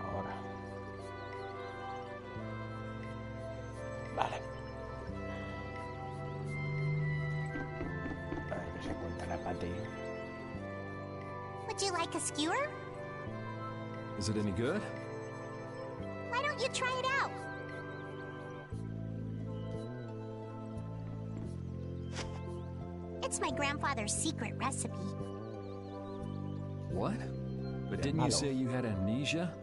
Ahora. Vale. A ver qué se cuenta la Patty. Would you like a skewer? Is it any good? Why don't you try it out? It's my grandfather's secret recipe. What? But didn't you say you had amnesia?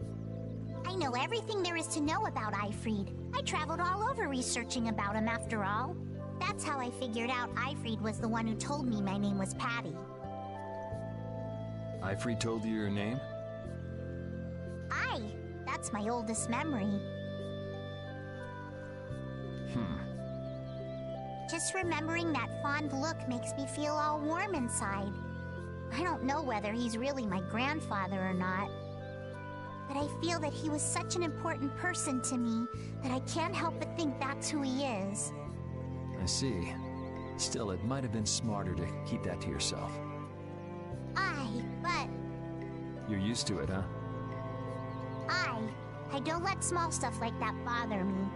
I know everything there is to know about Eifried. I traveled all over researching about him after all. That's how I figured out Eifried was the one who told me my name was Patty. Eifried told you your name? That's my oldest memory. Just remembering that fond look makes me feel all warm inside. I don't know whether he's really my grandfather or not, but I feel that he was such an important person to me that I can't help but think that's who he is. I see. Still, it might have been smarter to keep that to yourself. But... You're used to it, huh? I don't let small stuff like that bother me.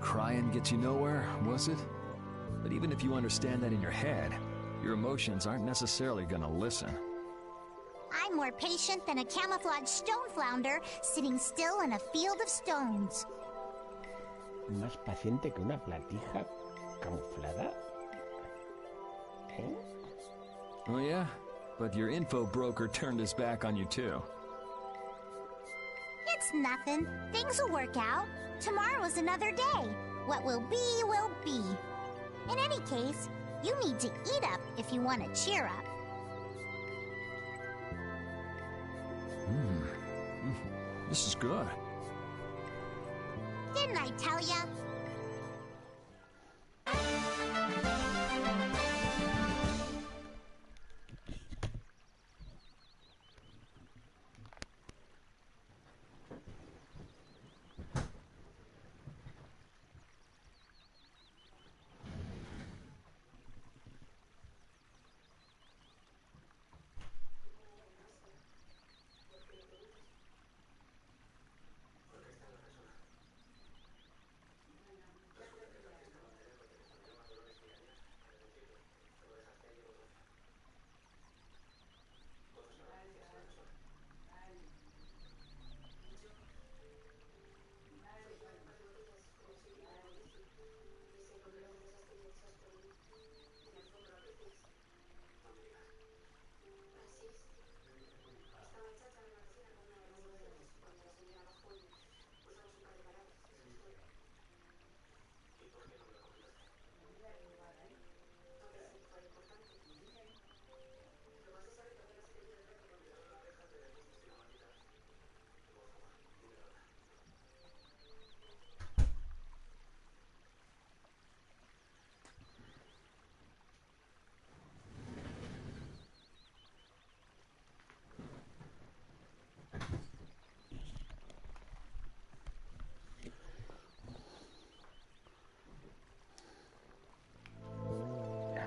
Crying gets you nowhere, was it? But even if you understand that in your head, your emotions aren't necessarily gonna listen. I'm more patient than a camouflaged stone flounder sitting still in a field of stones. Más paciente que una platija camuflada. ¿Eh? Oh yeah? But your info broker turned his back on you too. It's nothing. Things will work out. Tomorrow's another day. What will be, will be. In any case, you need to eat up if you want to cheer up. This is good. Didn't I tell ya?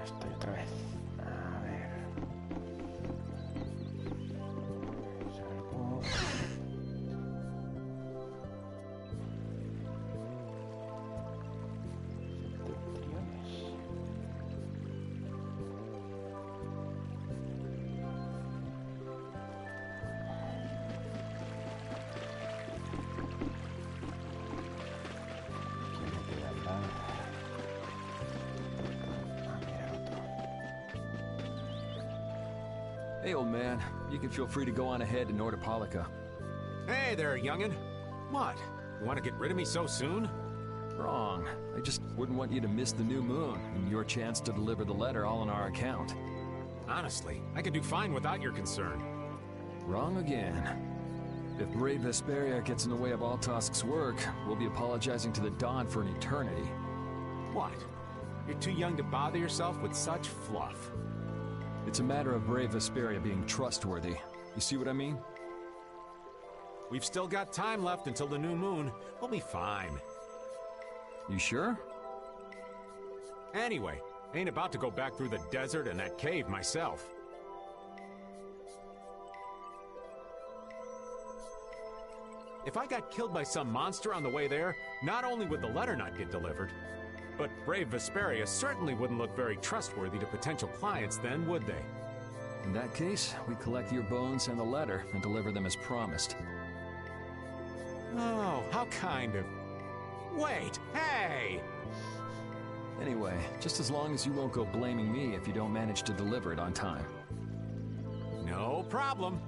Estoy otra vez. A ver. Salgo. Septentriones. ¿Quién me queda al lado? Hey, old man. You can feel free to go on ahead and order Polika. Hey there, youngin'. What? You want to get rid of me so soon? Wrong. I just wouldn't want you to miss the new moon and your chance to deliver the letter all on our account. Honestly, I could do fine without your concern. Wrong again. If brave Vesperia gets in the way of Altosk's work, we'll be apologizing to the Dawn for an eternity. What? You're too young to bother yourself with such fluff. It's a matter of brave Vesperia being trustworthy. You see what I mean? We've still got time left until the new moon. We'll be fine. You sure? Anyway, ain't about to go back through the desert and that cave myself. If I got killed by some monster on the way there, not only would the letter not get delivered, but brave Vesperia certainly wouldn't look very trustworthy to potential clients then, would they? In that case, we collect your bones and the letter and deliver them as promised. Oh, how kind of... Wait, hey! Anyway, just as long as you won't go blaming me if you don't manage to deliver it on time. No problem.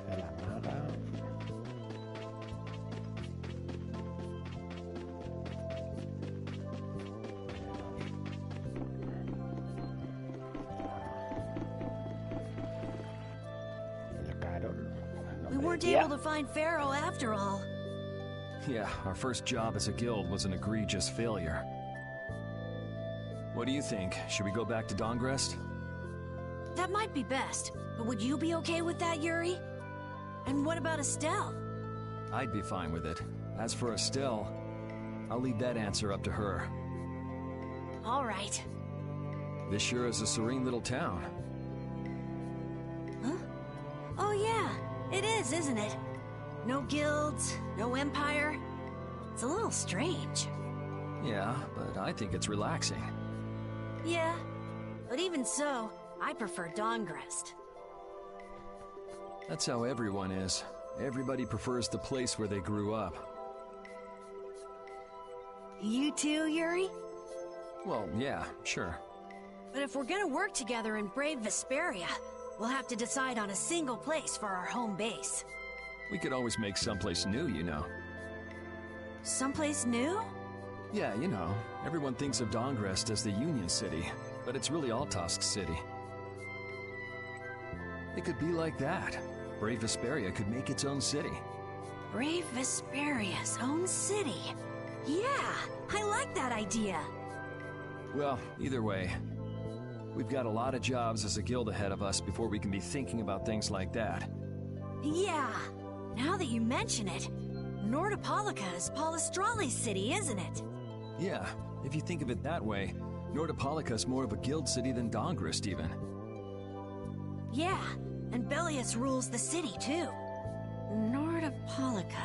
A la maga. El Carol. We weren't able to find Pharaoh after all. Yeah, our first job as a guild was an egregious failure. What do you think? Should we go back to Dongrest? That might be best, but would you be okay with that, Yuri? And what about Estelle? I'd be fine with it. As for Estelle, I'll leave that answer up to her. All right. This sure is a serene little town. Huh? Oh yeah, it is, isn't it? No guilds, no empire. It's a little strange. Yeah, but I think it's relaxing. Yeah, but even so, I prefer Dongrest. That's how everyone is. Everybody prefers the place where they grew up. You too, Yuri? Well, yeah, sure. But if we're gonna work together in brave Vesperia, we'll have to decide on a single place for our home base. We could always make someplace new, you know. Someplace new? Yeah, you know, everyone thinks of Dongrest as the Union City, but it's really Altosk City. It could be like that. Brave Vesperia could make its own city. Brave Vesperia's own city. Yeah, I like that idea. Well, either way, we've got a lot of jobs as a guild ahead of us before we can be thinking about things like that. Yeah, now that you mention it, Nordopolica is Palestrale's city, isn't it? Yeah, if you think of it that way, Nordopolica's more of a guild city than Dongrest even. Yeah, and Bellius rules the city too. Nordopolica,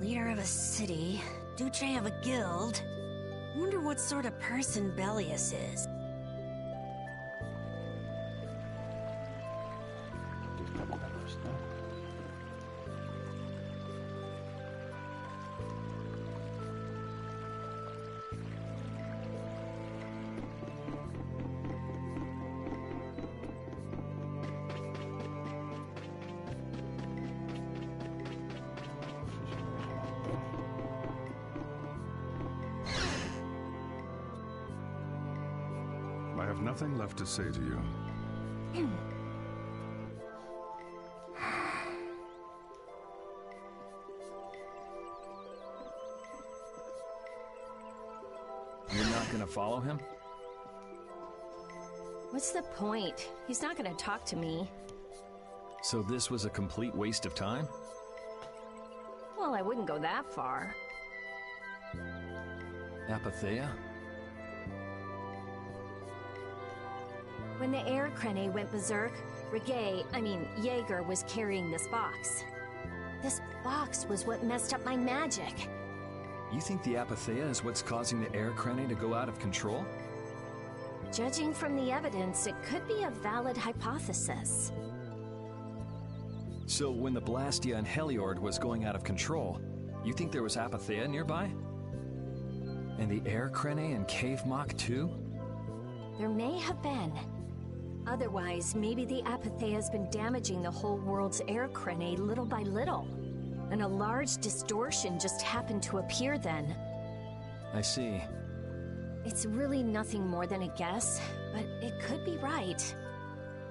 leader of a city, Duce of a guild. Wonder what sort of person Bellius is. Capturamos, ¿no? I have nothing left to say to you. You're not gonna follow him? What's the point? He's not gonna talk to me. So this was a complete waste of time? Well, I wouldn't go that far. Apatheia? When the air crane went berserk, Jaeger was carrying this box. This box was what messed up my magic. You think the Apatheia is what's causing the air crane to go out of control? Judging from the evidence, it could be a valid hypothesis. So when the Blastia and Heliord was going out of control, you think there was Apatheia nearby? And the air crane and Cave Mock too? There may have been. Otherwise, maybe the Apatheia has been damaging the whole world's air crane little by little. And a large distortion just happened to appear then. I see. It's really nothing more than a guess, but it could be right.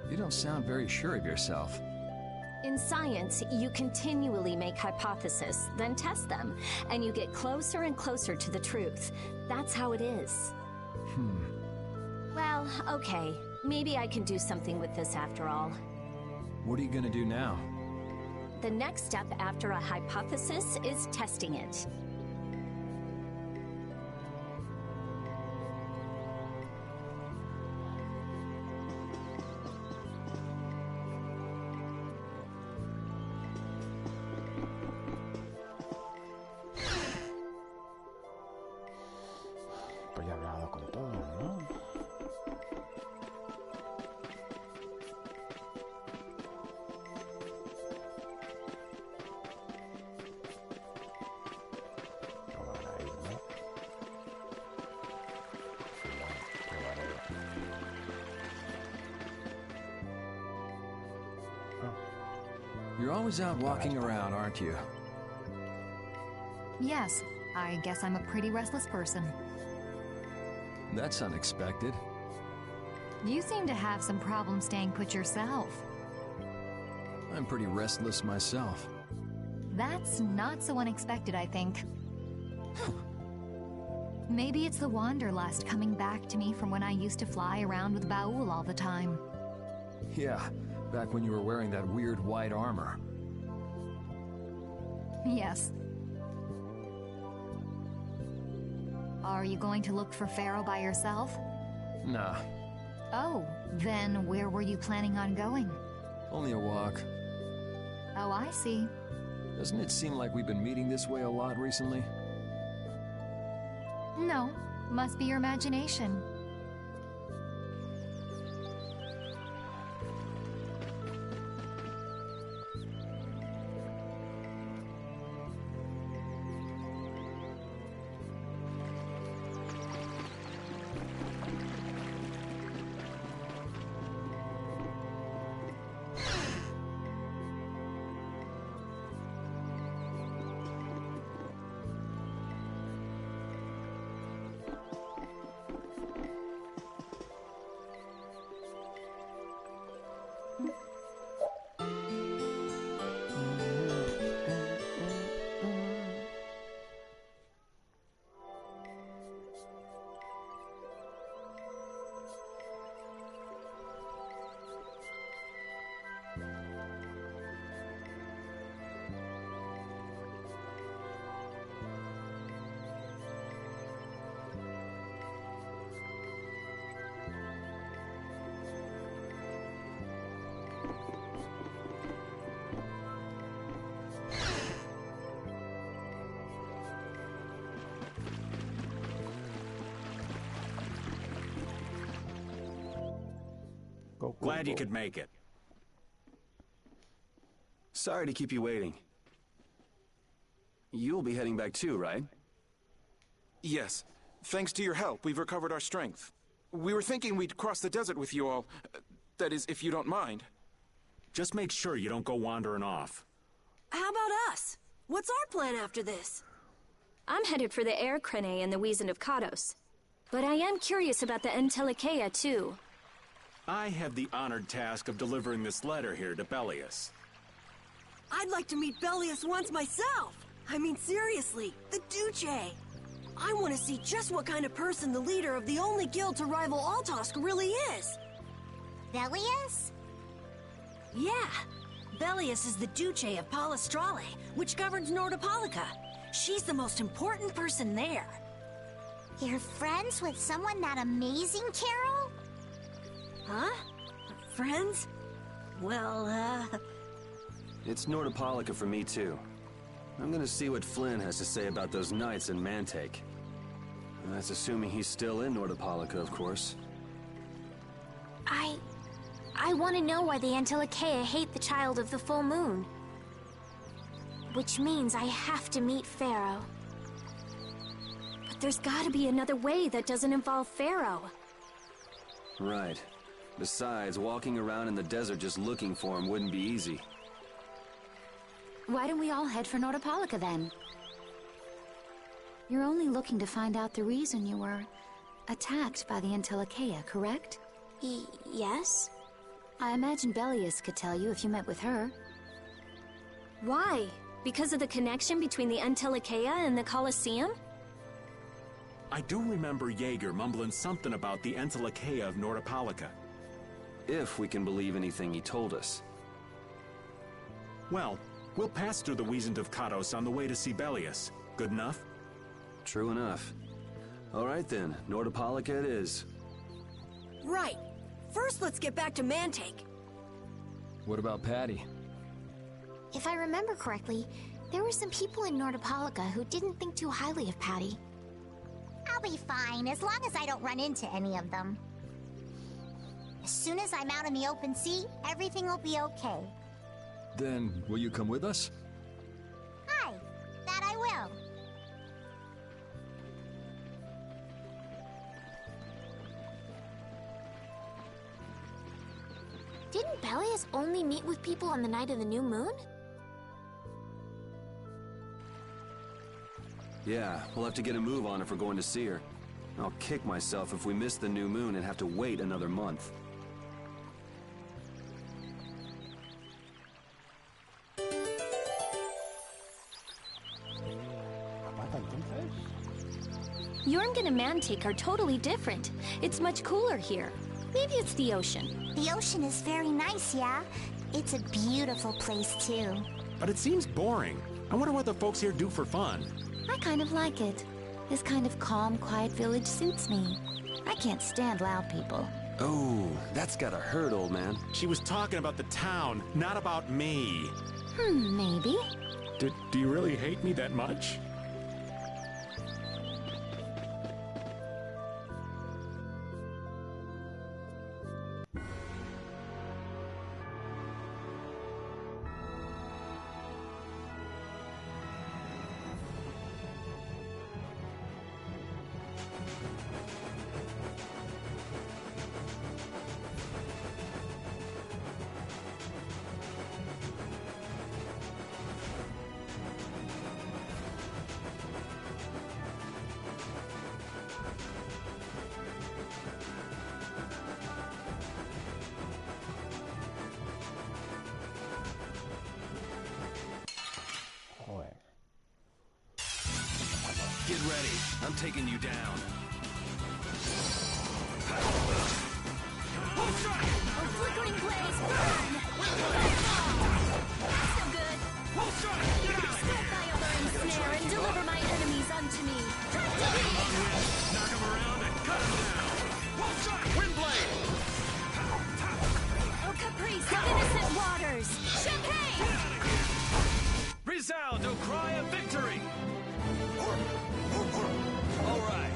You don't sound very sure of yourself. In science, you continually make hypotheses, then test them, and you get closer and closer to the truth. That's how it is. Well, okay. Maybe I can do something with this after all. What are you gonna do now? The next step after a hypothesis is testing it. Pues ya he hablado con todos, ¿no? No van a ir, ¿no? Bueno, probaré. You're always out walking around, aren't you? Yes, I guess I'm a pretty restless person. That's unexpected. You seem to have some problems staying put yourself. I'm pretty restless myself. That's not so unexpected, I think. Maybe it's the wanderlust coming back to me from when I used to fly around with Baul all the time. Yeah, back when you were wearing that weird white armor. Yes. Are you going to look for Pharaoh by yourself? Nah, Oh, then where were you planning on going? only a walk. Oh, I see. Doesn't it seem like we've been meeting this way a lot recently? No, must be your imagination. Go, go, Glad you go. could make it. Sorry to keep you waiting. You'll be heading back too, right? Yes. Thanks to your help, we've recovered our strength. We were thinking we'd cross the desert with you all. That is, if you don't mind. Just make sure you don't go wandering off. How about us? What's our plan after this? I'm headed for the Air Crene and the Wizened of Kados. But I am curious about the Entelikeia, too. I have the honored task of delivering this letter here to Bellius. I'd like to meet Bellius once myself. I mean, seriously, the Duce. I want to see just what kind of person the leader of the only guild to rival Altosk really is. Velius? Yeah, Bellius is the Duce of Palestrale, which governs Nordopolica. She's the most important person there. You're friends with someone that amazing, Carol? Huh? Friends? Well, It's Nordopolica for me too. I'm gonna see what Flynn has to say about those knights in Mantake. And that's assuming he's still in Nordopolica, of course. I want to know why the Entelikeia hate the Child of the Full Moon. Which means I have to meet Pharaoh. But there's gotta be another way that doesn't involve Pharaoh. Right. Besides, walking around in the desert just looking for him wouldn't be easy. Why don't we all head for Nordopolica then? You're only looking to find out the reason you were attacked by the Entelikeia, correct? Yes? I imagine Bellius could tell you if you met with her. Why? Because of the connection between the Entelikeia and the Colosseum? I do remember Jaeger mumbling something about the Entelekea of Nordopolica. If we can believe anything he told us. Well, we'll pass through the Wiesent of Kados on the way to Sibelius. Good enough? True enough. All right then, Nordopolica it is. Right. First, let's get back to Mantake. What about Patty? If I remember correctly, there were some people in Nordopolica who didn't think too highly of Patty. I'll be fine, as long as I don't run into any of them. As soon as I'm out in the open sea, everything will be okay. Then, will you come with us? Hi, that I will. Didn't Belias only meet with people on the night of the new moon? Yeah, we'll have to get a move on if we're going to see her. I'll kick myself if we miss the new moon and have to wait another month. Jormungand and Mantake are totally different. It's much cooler here. Maybe it's the ocean. The ocean is very nice, yeah? It's a beautiful place, too. But it seems boring. I wonder what the folks here do for fun. I kind of like it. This kind of calm, quiet village suits me. I can't stand loud people. Oh, that's gotta hurt, old man. She was talking about the town, not about me. Maybe. Do you really hate me that much? Get ready. I'm taking you down. Our flickering blaze burn! So good. Step by alluring snare and deliver my enemies unto me. Time to be! Knock him around and cut him down. Windblade! Oh, caprice of innocent waters! Champagne! Resound, O cry of victory! All right.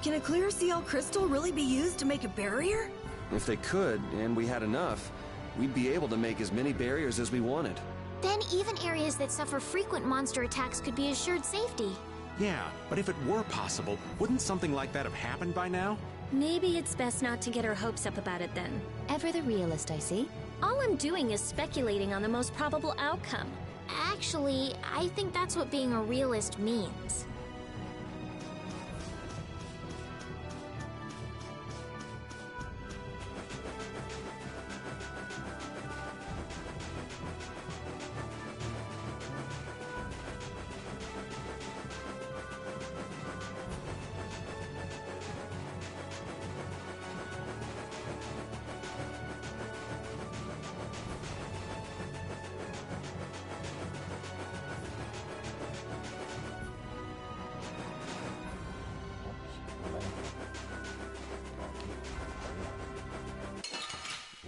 Can a clear seal crystal really be used to make a barrier? If they could, and we had enough, we'd be able to make as many barriers as we wanted. Then even areas that suffer frequent monster attacks could be assured safety. Yeah, but if it were possible, wouldn't something like that have happened by now? Maybe it's best not to get our hopes up about it then. Ever the realist, I see. All I'm doing is speculating on the most probable outcome. Actually, I think that's what being a realist means.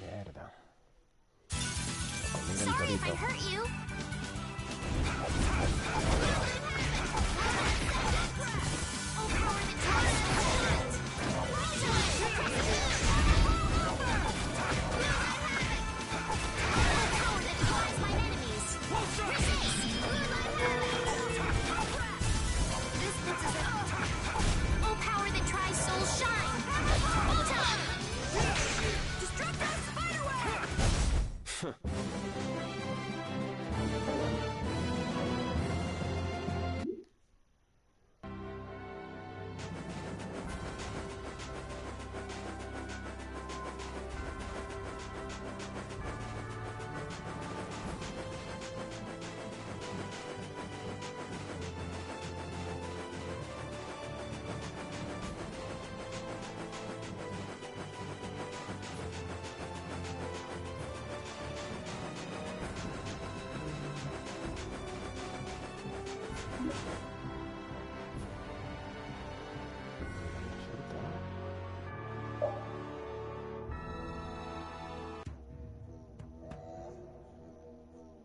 Mierda. Sorry if I hurt you.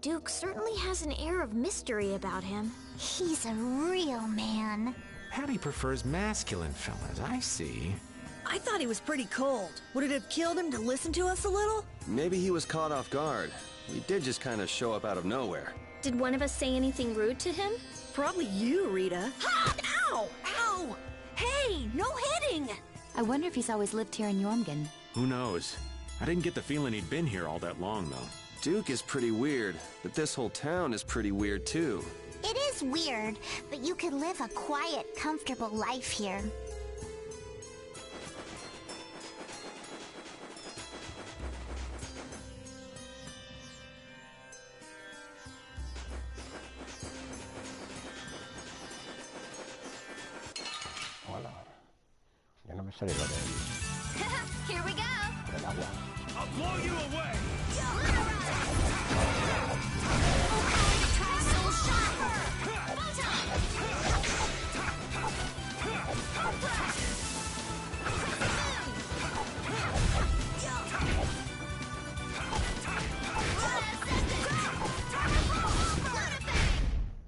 Duke certainly has an air of mystery about him. He's a real man. Patty prefers masculine fellas, I see. I thought he was pretty cold. Would it have killed him to listen to us a little? Maybe he was caught off guard. We did just kind of show up out of nowhere. Did one of us say anything rude to him? Probably you, Rita. Ha! Ow! Ow! Hey, no hitting! I wonder if he's always lived here in Jormungand. Who knows? I didn't get the feeling he'd been here all that long, though. Duke is pretty weird, but this whole town is pretty weird, too. It is weird, but you could live a quiet, comfortable life here. Hola. Ya no me sale lo de... Here we go. del agua. I'll blow you away!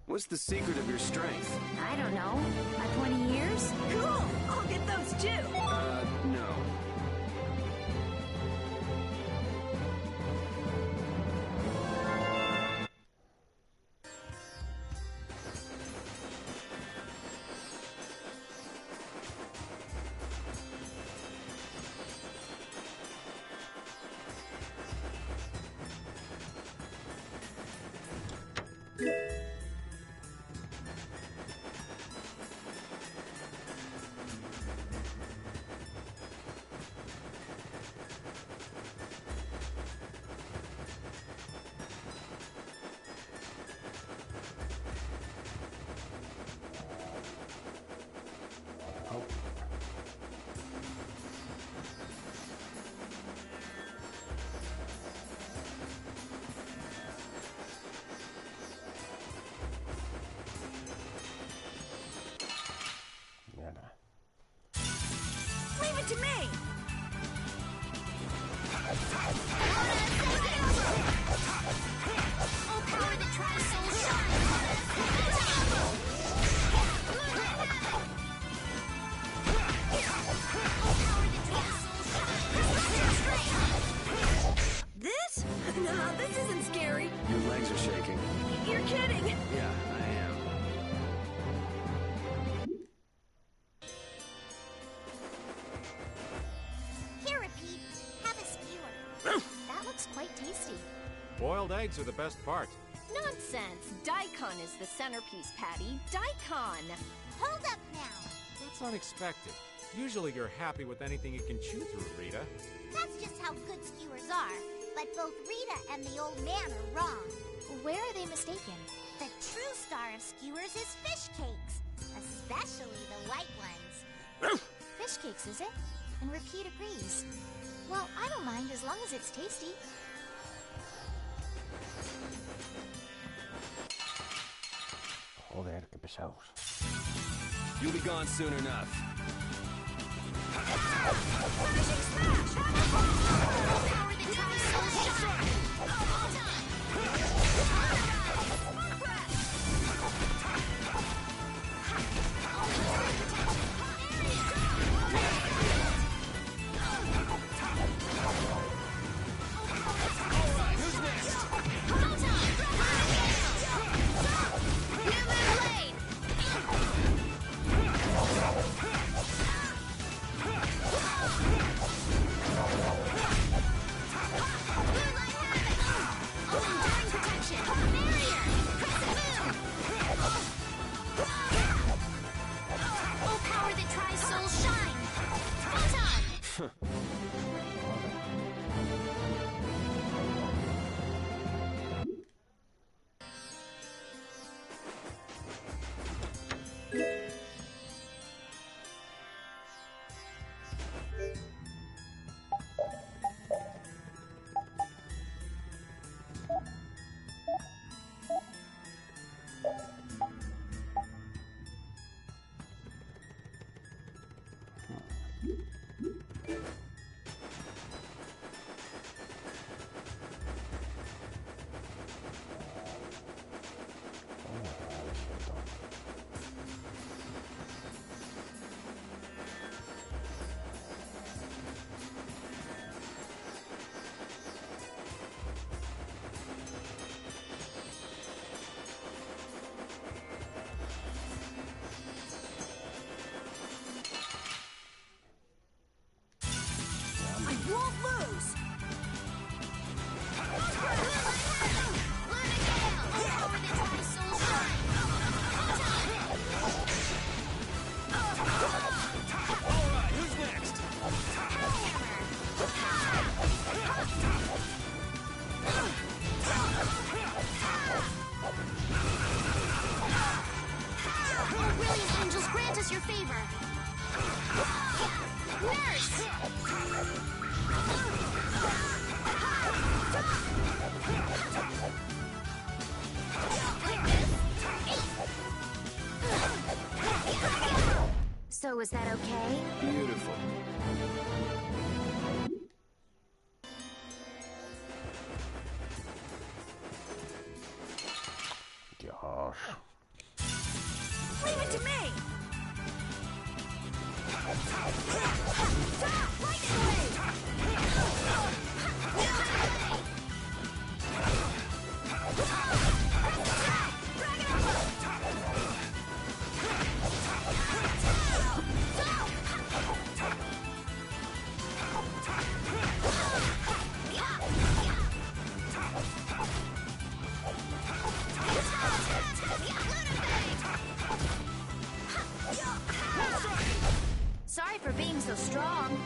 What's the secret of your strength? I don't know. My 20 years? Cool! I'll get those too! No. Mierda. Leave it to me! Oh, power that tries so shine! This? No, this isn't scary. Your legs are shaking. You're kidding! Yeah, I am. Here, repeat. Have a skewer. That looks quite tasty. Boiled eggs are the best part. Nonsense! Daikon is the centerpiece, Patty. Daikon! Hold up now. That's unexpected. Usually you're happy with anything you can chew through, Rita. That's just how good skewers are. But both Rita and the old man are wrong. Where are they mistaken? The true star of skewers is fish cakes. Especially the white ones. Fish cakes, is it? And Repeat agrees. Well, I don't mind as long as it's tasty. Joder, qué pesados. You'll be gone soon enough. grant us your favor. Nurse! So is that okay? Beautiful. Dios. Leave it to me! Sorry for being so strong.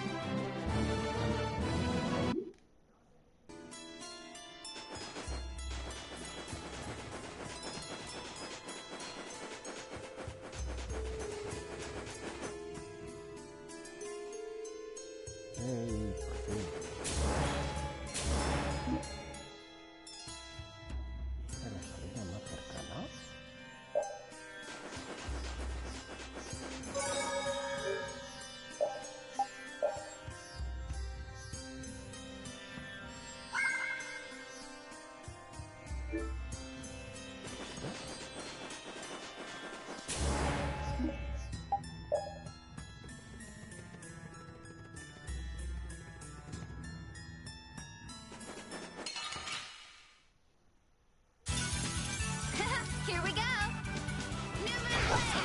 Hey, por fin. ¿Esta es la salida más cercana? Here we go. New Moon Blade.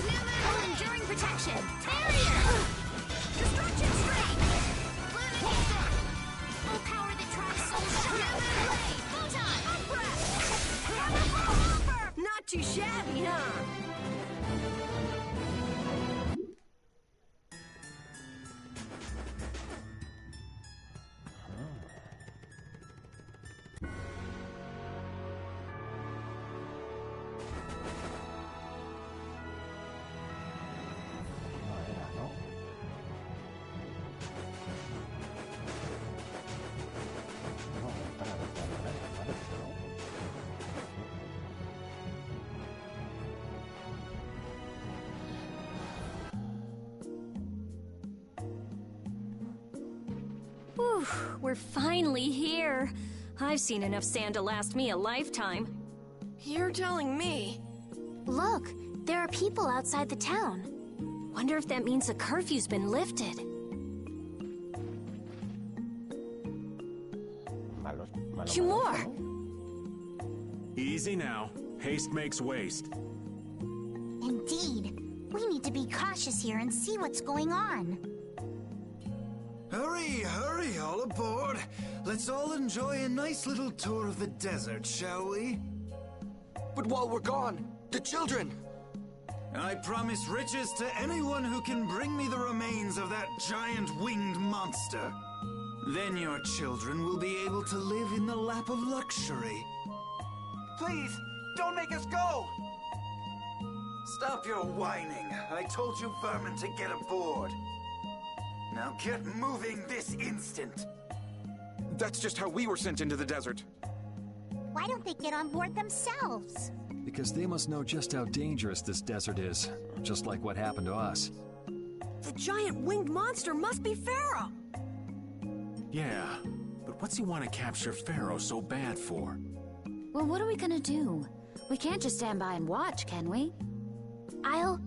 New Moon enduring protection. Barrier. Destruction strike. Lunar Insect. Full power that tries souls. New Moon Blade. Photon. Not too shabby, huh? No era, ¿no? No, para ver cuál era esa parte, ¿no? Whew, we're finally here. I've seen enough sand to last me a lifetime. You're telling me. Look, there are people outside the town. Wonder if that means the curfew's been lifted. Two more. Easy now. Haste makes waste. Indeed. We need to be cautious here and see what's going on. Hurry, hurry, all aboard. Let's all enjoy a nice little tour of the desert, shall we? But while we're gone, the children! I promise riches to anyone who can bring me the remains of that giant winged monster. Then your children will be able to live in the lap of luxury. Please, don't make us go! Stop your whining. I told you vermin to get aboard. Now get moving this instant. That's just how we were sent into the desert. Why don't they get on board themselves? Because they must know just how dangerous this desert is, just like what happened to us. The giant winged monster must be Pharaoh. Yeah, but what's he want to capture Pharaoh so bad for? Well, what are we gonna do? We can't just stand by and watch, can we? I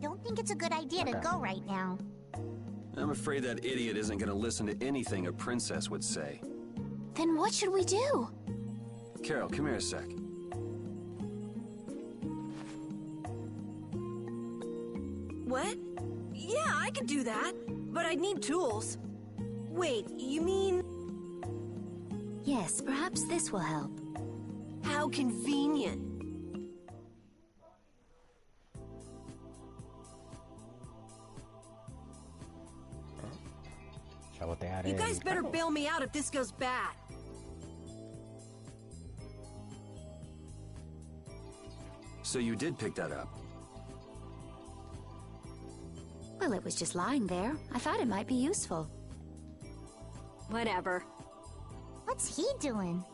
don't think it's a good idea to go right now. I'm afraid that idiot isn't gonna listen to anything a princess would say. Then what should we do? Carol, come here a sec. What? Yeah, I could do that, but I'd need tools. Wait, you mean... Yes, perhaps this will help. How convenient. Sabotear You guys el better carro. bail me out if this goes bad. So you did pick that up? Well, it was just lying there. I thought it might be useful. Whatever. What's he doing?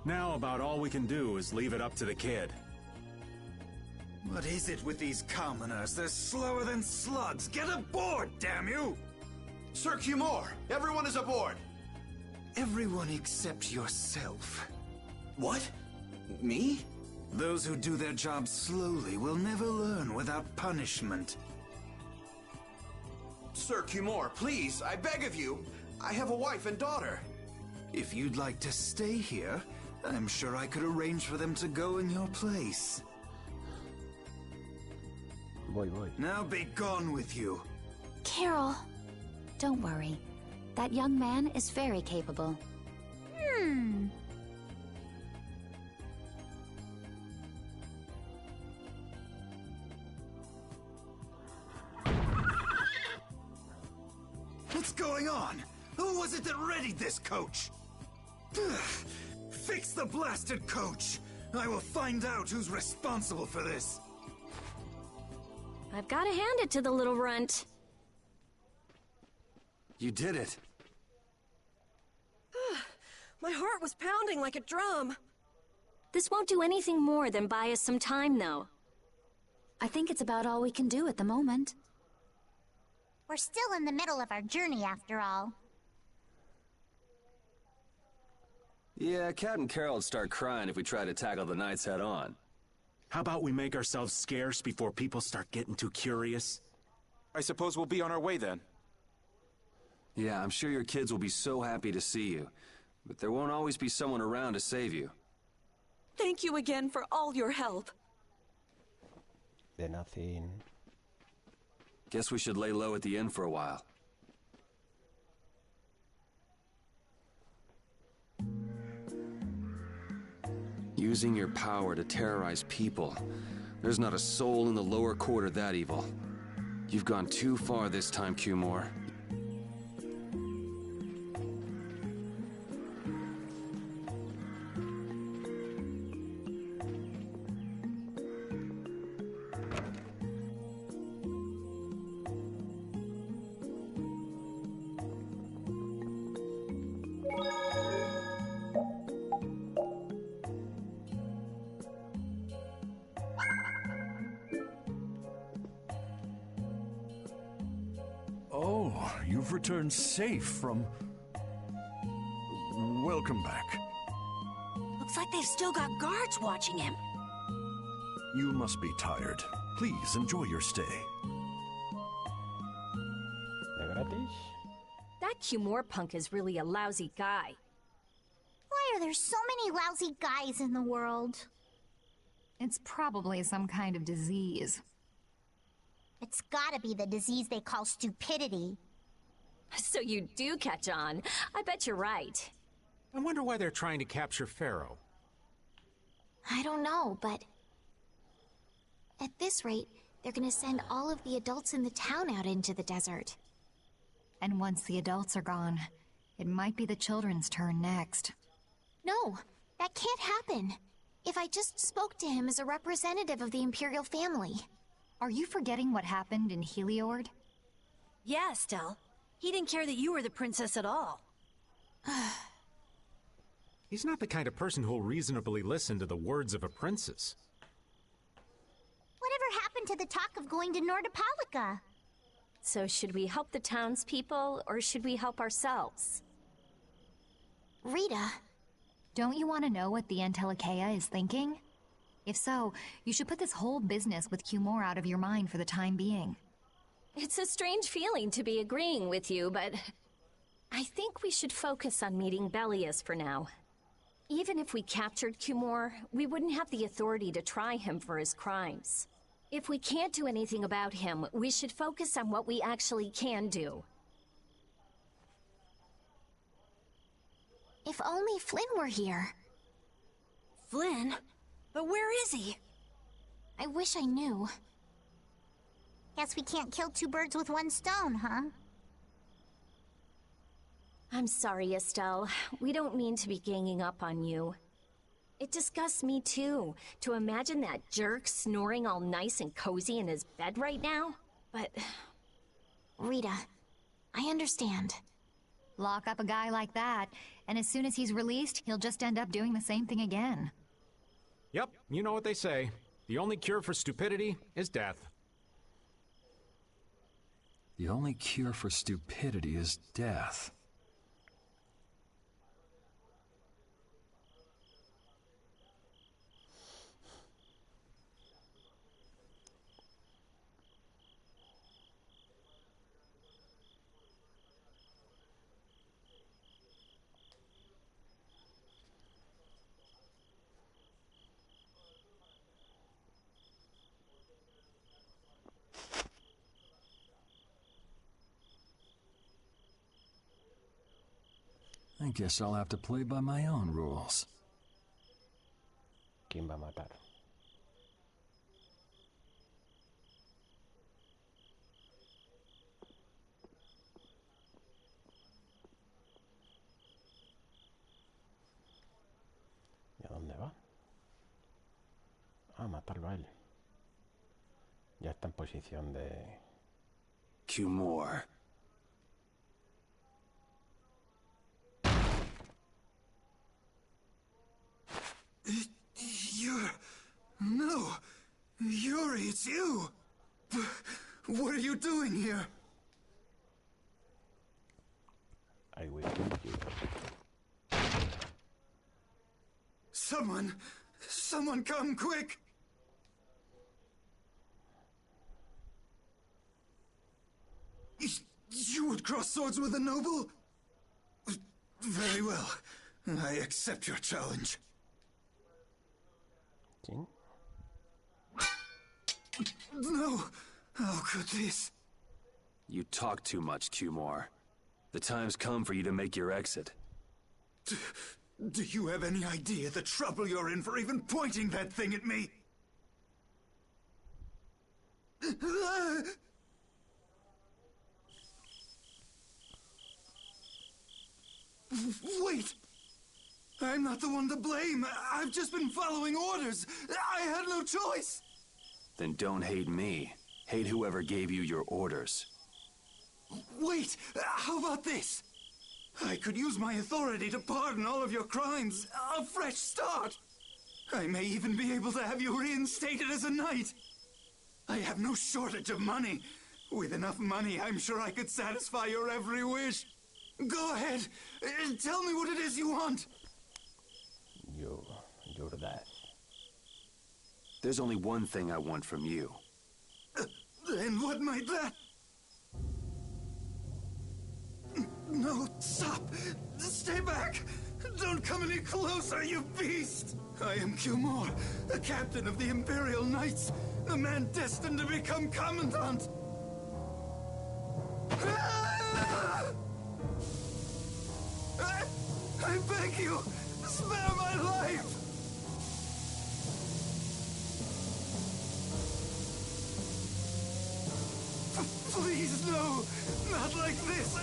Now about all we can do is leave it up to the kid. What is it with these commoners? They're slower than slugs. Get aboard, damn you! Sir Cumore, everyone is aboard. Everyone except yourself. What? Me? Those who do their jobs slowly will never learn without punishment. Sir Cumore, please, I beg of you. I have a wife and daughter. If you'd like to stay here, I'm sure I could arrange for them to go in your place. Voy. Now be gone with you. Carol, don't worry. That young man is very capable. What's going on? Who was it that readied this coach? Fix the blasted coach! I will find out who's responsible for this. I've got to hand it to the little runt. You did it. My heart was pounding like a drum. This won't do anything more than buy us some time, though. I think it's about all we can do at the moment. We're still in the middle of our journey, after all. Yeah, Cat and Carol would start crying if we tried to tackle the knights head on. How about we make ourselves scarce before people start getting too curious? I suppose we'll be on our way then. Yeah, I'm sure your kids will be so happy to see you. But there won't always be someone around to save you. Thank you again for all your help. De nothing. Guess we should lay low at the inn for a while. Using your power to terrorize people. There's not a soul in the lower quarter that evil. You've gone too far this time, Cumore. Oh, you've returned safe from... Welcome back. Looks like they've still got guards watching him. You must be tired. Please enjoy your stay. ¿De gratis? That Cumore punk is really a lousy guy. Why are there so many lousy guys in the world? It's probably some kind of disease. It's gotta be the disease they call stupidity. So you do catch on. I bet you're right. I wonder why they're trying to capture Pharaoh. I don't know, but... at this rate, they're gonna send all of the adults in the town out into the desert. And once the adults are gone, it might be the children's turn next. No, that can't happen. If I just spoke to him as a representative of the Imperial family. Are you forgetting what happened in Heliord? Yeah, Estelle. He didn't care that you were the princess at all. He's not the kind of person who'll reasonably listen to the words of a princess. Whatever happened to the talk of going to Nordopolica? So should we help the townspeople, or should we help ourselves? Rita. Don't you want to know what the Antilocheia is thinking? If so, you should put this whole business with Cumore out of your mind for the time being. It's a strange feeling to be agreeing with you, but... I think we should focus on meeting Belius for now. Even if we captured Cumore, we wouldn't have the authority to try him for his crimes. If we can't do anything about him, we should focus on what we actually can do. If only Flynn were here. Flynn? But where is he? I wish I knew. Guess we can't kill two birds with one stone, huh? I'm sorry, Estelle. We don't mean to be ganging up on you. It disgusts me too, to imagine that jerk snoring all nice and cozy in his bed right now. But... Rita, I understand. Lock up a guy like that, and as soon as he's released, he'll just end up doing the same thing again. Yep, you know what they say. The only cure for stupidity is death. The only cure for stupidity is death. I guess I'll have to play by my own rules. ¿Quién va a matar? ¿Y a dónde va? A matarlo a él. Ya está en posición de... Cumore. No! Yuri, it's you! What are you doing here? I will kill you. Someone come quick! You would cross swords with a noble? Very well. I accept your challenge. ¿Quién? No! How could this? You talk too much, Cumore. The time's come for you to make your exit. Do you have any idea the trouble you're in for even pointing that thing at me? Wait! I'm not the one to blame. I've just been following orders. I had no choice. Then don't hate me. Hate whoever gave you your orders. Wait! How about this? I could use my authority to pardon all of your crimes. A fresh start. I may even be able to have you reinstated as a knight. I have no shortage of money. With enough money, I'm sure I could satisfy your every wish. Go ahead. Tell me what it is you want. Your death. There's only one thing I want from you. And what might that... No, stop! Stay back! Don't come any closer, you beast! I am Cumore, the captain of the Imperial Knights, the man destined to become Commandant! I beg you, spare my life! Please, no! Not like this!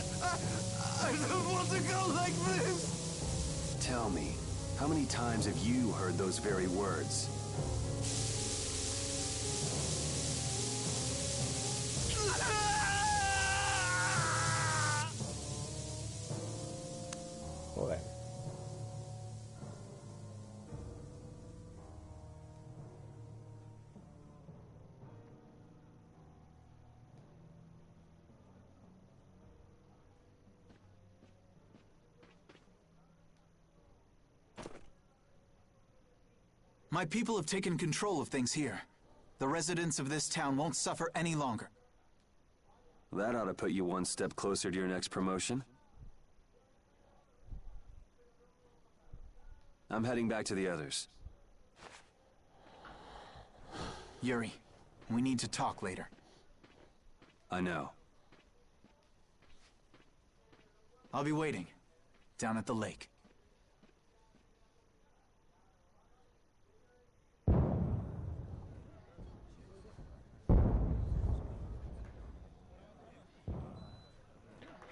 I don't want to go like this! Tell me, how many times have you heard those very words? Joder. My people have taken control of things here. The residents of this town won't suffer any longer. That ought to put you one step closer to your next promotion. I'm heading back to the others. Yuri, we need to talk later. I know. I'll be waiting, down at the lake.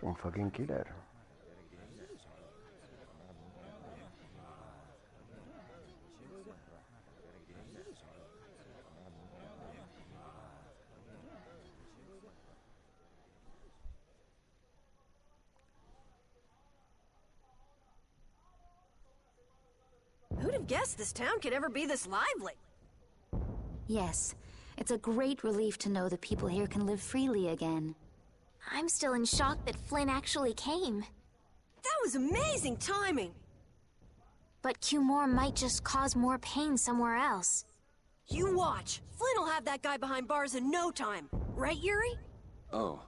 Un fucking killer. guess this town could ever be this lively. Yes, it's a great relief to know that people here can live freely again. I'm still in shock that Flynn actually came. That was amazing timing! But Cumore might just cause more pain somewhere else. You watch. Flynn will have that guy behind bars in no time. Right, Yuri? Oh,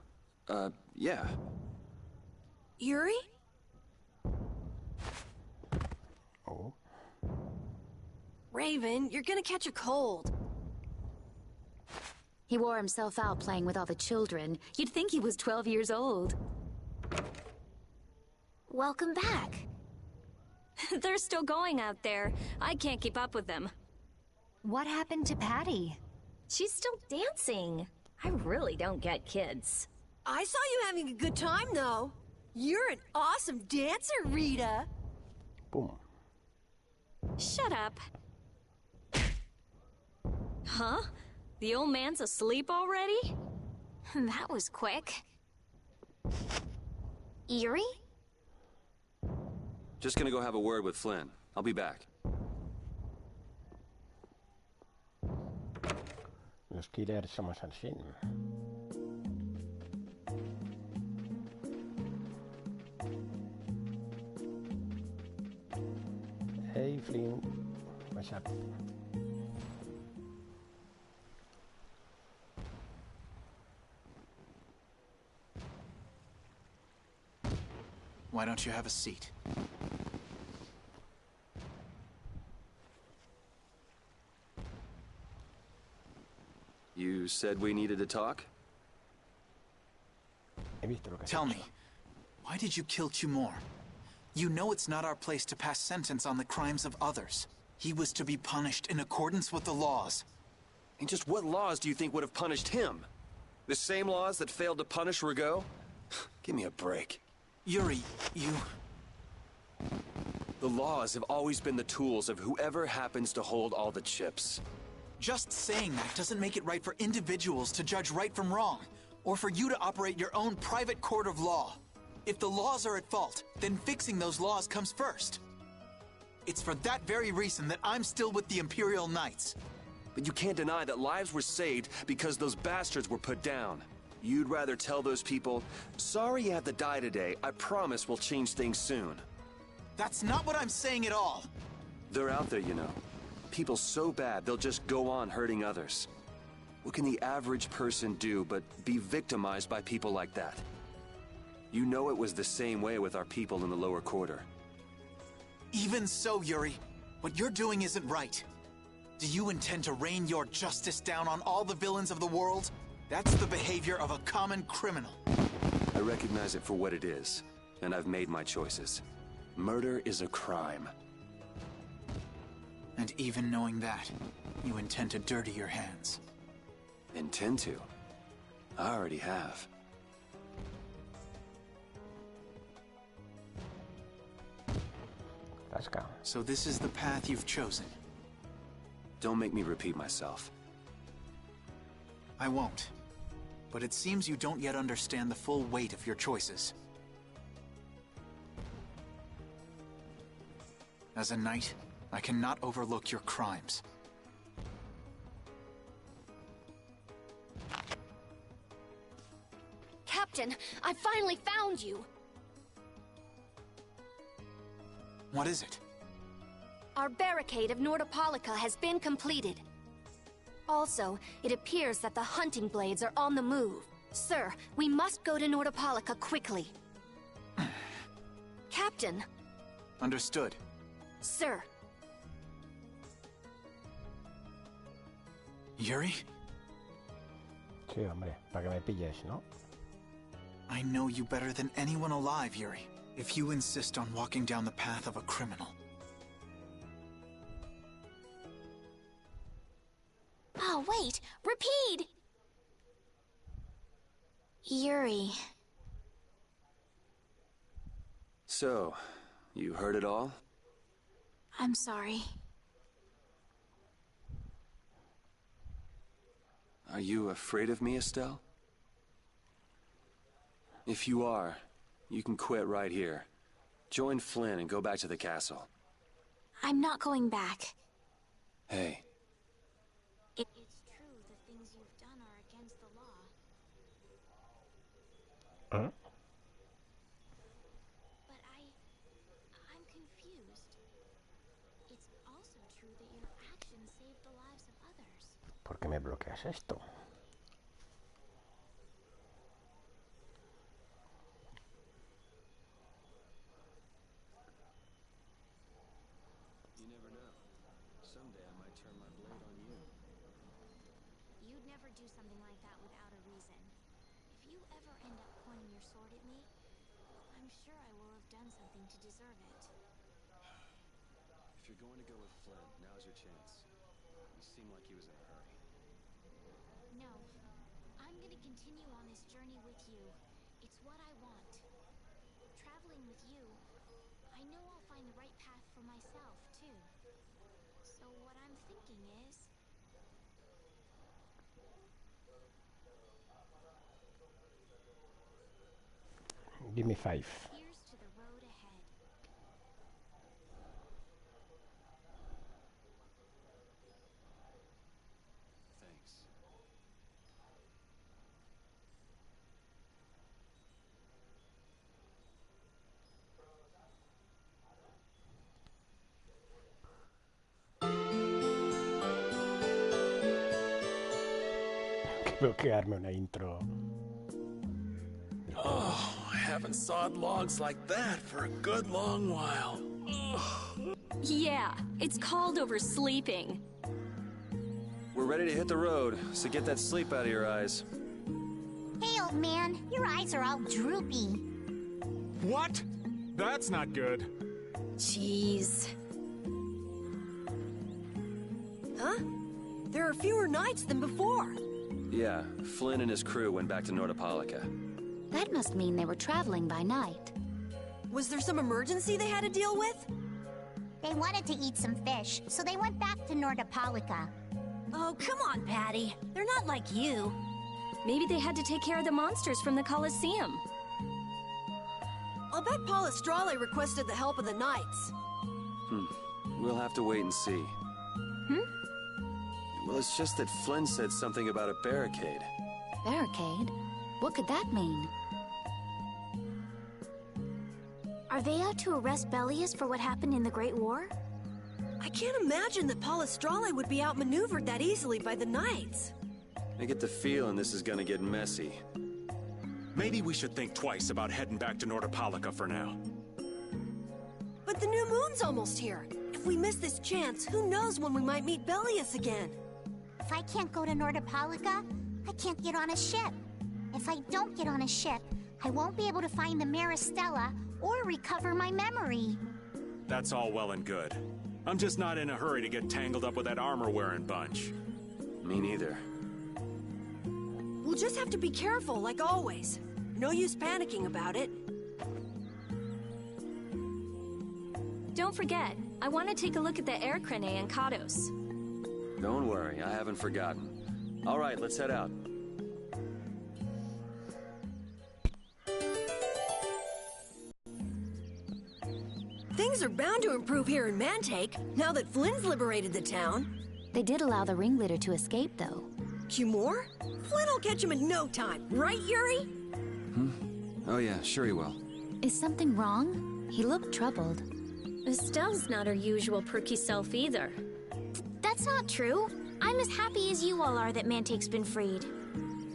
yeah. Yuri? Oh. Raven, you're gonna catch a cold. He wore himself out playing with all the children. You'd think he was 12 years old. Welcome back. They're still going out there. I can't keep up with them. What happened to Patty? She's still dancing. I really don't get kids. I saw you having a good time, though. You're an awesome dancer, Rita. Boom. Shut up. Huh? The old man's asleep already? That was quick. Yuri? Just gonna go have a word with Flynn. I'll be back. Los killers somos así. Hey Flynn, what's up? Why don't you have a seat? You said we needed to talk? Tell me, why did you kill Cumore? You know it's not our place to pass sentence on the crimes of others. He was to be punished in accordance with the laws. And just what laws do you think would have punished him? The same laws that failed to punish Rigaud? Give me a break. Yuri, you... The laws have always been the tools of whoever happens to hold all the chips. Just saying that doesn't make it right for individuals to judge right from wrong, or for you to operate your own private court of law. If the laws are at fault, then fixing those laws comes first. It's for that very reason that I'm still with the Imperial Knights. But you can't deny that lives were saved because those bastards were put down. You'd rather tell those people, sorry you have to die today, I promise we'll change things soon. That's not what I'm saying at all. They're out there, you know. People so bad they'll just go on hurting others. What can the average person do but be victimized by people like that? You know it was the same way with our people in the lower quarter. Even so, Yuri, what you're doing isn't right. Do you intend to rain your justice down on all the villains of the world? That's the behavior of a common criminal. I recognize it for what it is, and I've made my choices. Murder is a crime. And even knowing that, you intend to dirty your hands. Intend to? I already have. Let's go. So this is the path you've chosen. Don't make me repeat myself. I won't. But it seems you don't yet understand the full weight of your choices. As a knight, I cannot overlook your crimes. Captain, I finally found you! What is it? Our barricade of Nordopolica has been completed. Also, it appears that the hunting blades are on the move. Sir, we must go to Nordopolica quickly. Captain! Understood. Sir. Yuri? Sí, hombre, para que me pilles, ¿no? I know you better than anyone alive, Yuri. If you insist on walking down the path of a criminal. Oh, wait! Repeat! Yuri. So, you heard it all? I'm sorry. Are you afraid of me, Estelle? If you are, you can quit right here. Join Flynn and go back to the castle. I'm not going back. Hey. It's true the things you've done are against the law. Huh? But I'm confused. It's also true that your actions saved the lives of others. ¿Por qué me bloqueas esto? You never know. Someday I might turn my blade on you. You'd never do something like that without a reason. If you ever end up pointing your sword at me, I'm sure I will have done something to deserve it. If you're going to go with Flynn, now's your chance. You seem like he was in a hurry. No. I'm gonna continue on this journey with you. It's what I want. Traveling with you, I know I'll find the right path for myself, too. So what I'm thinking is... Give me 5. Here's to the road ahead. Thanks. Quiero crearme una intro. Oh, I haven't sawed logs like that for a good long while. Yeah, it's called oversleeping. We're ready to hit the road, so get that sleep out of your eyes. Hey, old man, your eyes are all droopy. What? That's not good. Jeez. Huh? There are fewer knights than before. Yeah, Flynn and his crew went back to Nordopolica. That must mean they were traveling by night. Was there some emergency they had to deal with? They wanted to eat some fish, so they went back to Nordopolica. Oh, come on, Patty. They're not like you. Maybe they had to take care of the monsters from the Colosseum. I'll bet Palestrale requested the help of the knights. We'll have to wait and see. Well, it's just that Flynn said something about a barricade. Barricade? What could that mean? Are they out to arrest Bellius for what happened in the Great War? I can't imagine that Palestrale would be outmaneuvered that easily by the knights. I get the feeling this is gonna get messy. Maybe we should think twice about heading back to Nordopolica for now. But the new moon's almost here. If we miss this chance, who knows when we might meet Bellius again? If I can't go to Nordopolica, I can't get on a ship. If I don't get on a ship, I won't be able to find the Maristella or recover my memory. That's all well and good. I'm just not in a hurry to get tangled up with that armor-wearing bunch. Me neither. We'll just have to be careful, like always. No use panicking about it. Don't forget, I want to take a look at the air crane and Kados. Don't worry, I haven't forgotten. All right, let's head out. Things are bound to improve here in Mantake, now that Flynn's liberated the town. They did allow the ringleader to escape, though. Cumore? Flynn will catch him in no time, right, Yuri? Oh yeah, sure he will. Is something wrong? He looked troubled. Estelle's not her usual perky self either. That's not true. I'm as happy as you all are that Mantake's been freed.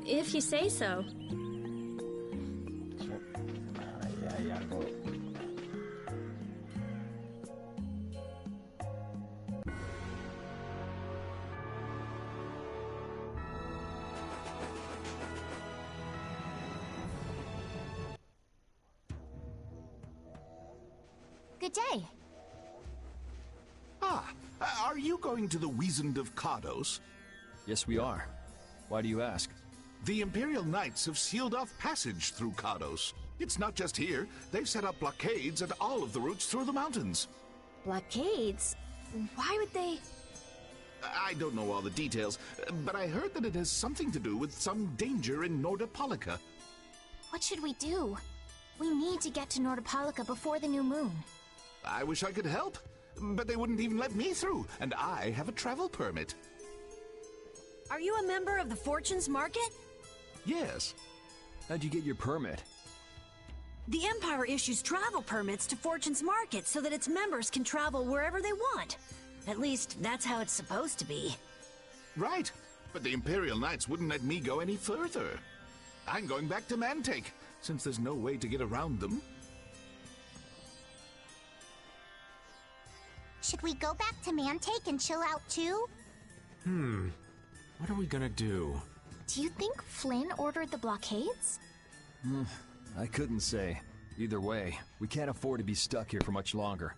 If you say so. Ahí hay algo. Good day. Ah, are you going to the Wiesent of Kados? Yes, we are. Why do you ask? The Imperial Knights have sealed off passage through Kados. It's not just here. They've set up blockades at all of the routes through the mountains. Blockades? Why would they... I don't know all the details, but I heard that it has something to do with some danger in Nordopolica. What should we do? We need to get to Nordopolica before the new moon. I wish I could help. But they wouldn't even let me through, and I have a travel permit. Are you a member of the Fortunes Market? Yes. How'd you get your permit? The Empire issues travel permits to Fortune's Market so that its members can travel wherever they want. At least, that's how it's supposed to be. Right. But the Imperial Knights wouldn't let me go any further. I'm going back to Mantake, since there's no way to get around them. Should we go back to Mantake and chill out too? What are we gonna do? Do you think Flynn ordered the blockades? I couldn't say. Either way, we can't afford to be stuck here for much longer.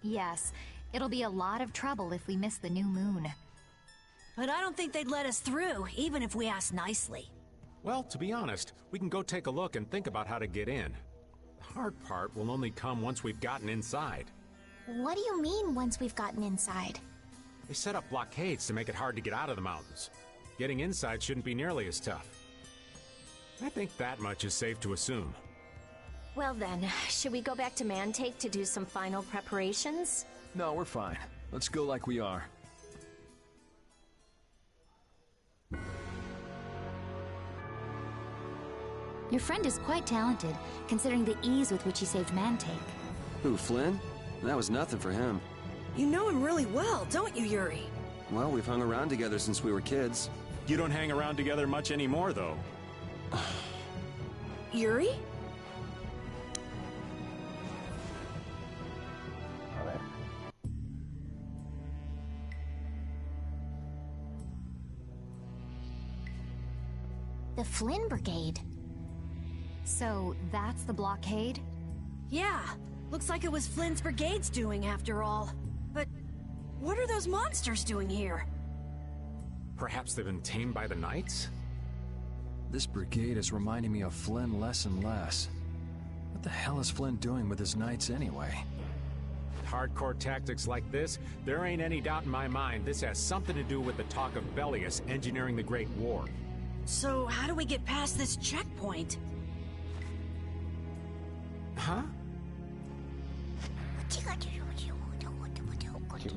Yes, it'll be a lot of trouble if we miss the new moon. But I don't think they'd let us through, even if we asked nicely. Well, to be honest, we can go take a look and think about how to get in. The hard part will only come once we've gotten inside. What do you mean, once we've gotten inside? They set up blockades to make it hard to get out of the mountains. Getting inside shouldn't be nearly as tough. I think that much is safe to assume. Well then, should we go back to Mantake to do some final preparations? No, we're fine. Let's go like we are. Your friend is quite talented, considering the ease with which he saved Mantake. Who, Flynn? That was nothing for him. You know him really well, don't you, Yuri? Well, we've hung around together since we were kids. You don't hang around together much anymore, though. Yuri? The Flynn Brigade. So that's the blockade? Yeah, looks like it was Flynn's brigade's doing after all. But what are those monsters doing here? Perhaps they've been tamed by the Knights? This brigade is reminding me of Flynn less and less. What the hell is Flynn doing with his knights anyway? Hardcore tactics like this, there ain't any doubt in my mind this has something to do with the talk of Bellius engineering the Great War. So how do we get past this checkpoint? Huh?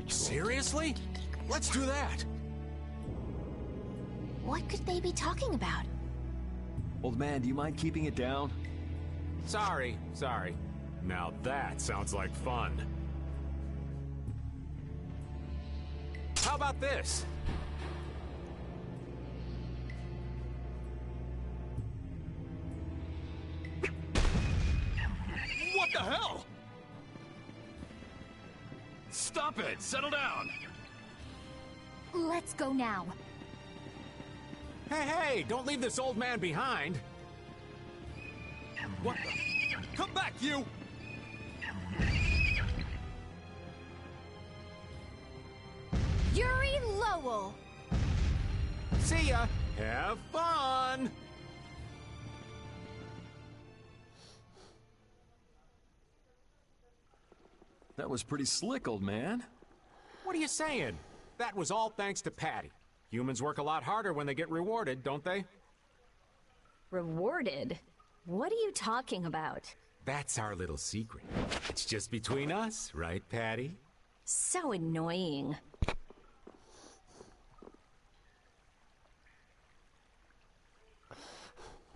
Seriously? Let's do that! What could they be talking about? Old man, do you mind keeping it down? Sorry. Now that sounds like fun. How about this? What the hell? Stop it! Settle down! Let's go now. Hey, don't leave this old man behind! What the? Come back, you! Yuri Lowell! See ya! Have fun! That was pretty slick, old man. What are you saying? That was all thanks to Patty. Humans work a lot harder when they get rewarded, don't they? Rewarded? What are you talking about? That's our little secret. It's just between us, right, Patty? So annoying.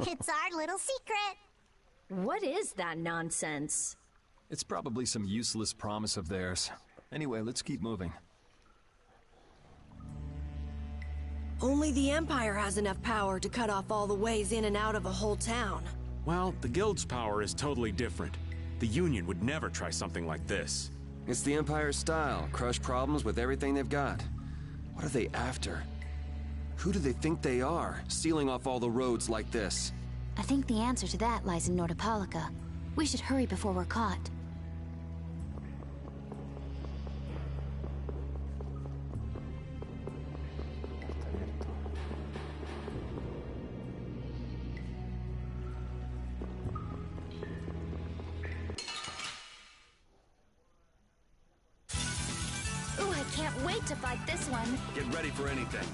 It's our little secret. What is that nonsense? It's probably some useless promise of theirs. Anyway, let's keep moving. Only the Empire has enough power to cut off all the ways in and out of a whole town. Well, the Guild's power is totally different. The Union would never try something like this. It's the Empire's style. Crush problems with everything they've got. What are they after? Who do they think they are, sealing off all the roads like this? I think the answer to that lies in Nordopolica. We should hurry before we're caught. Ooh, I can't wait to fight this one. Get ready for anything.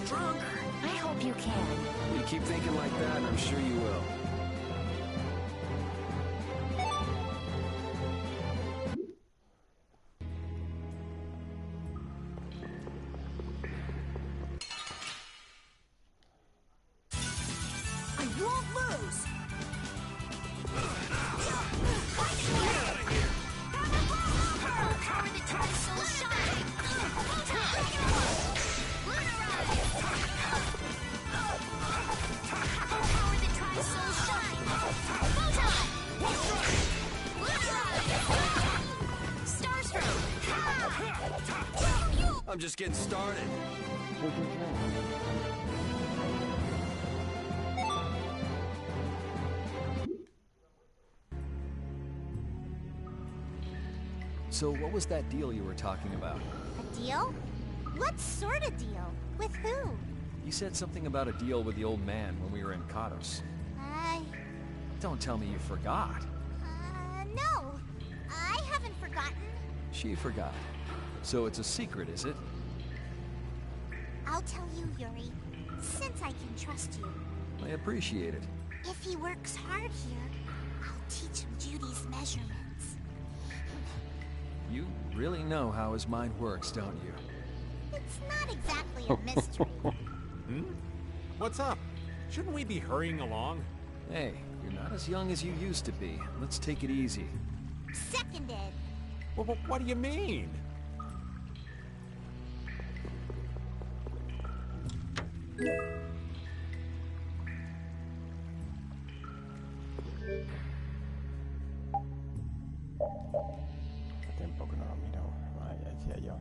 stronger. I hope you can. You keep thinking like that, and I'm sure you will. I won't lose! Power that tries so shine! Power that tries so shine! Starstroke! I'm just getting started. So what was that deal you were talking about? A deal? What sort of deal? With who? You said something about a deal with the old man when we were in Kados. Don't tell me you forgot. No. I haven't forgotten. She forgot. So it's a secret, is it? I'll tell you, Yuri, since I can trust you. I appreciate it. If he works hard here, I'll teach him Judy's measurements. You really know how his mind works, don't you? It's not exactly a mystery. What's up? Shouldn't we be hurrying along? Hey, you're not as young as you used to be. Let's take it easy. Seconded. Well, what do you mean? Hace tiempo que no lo miro. Vaya, decía yo.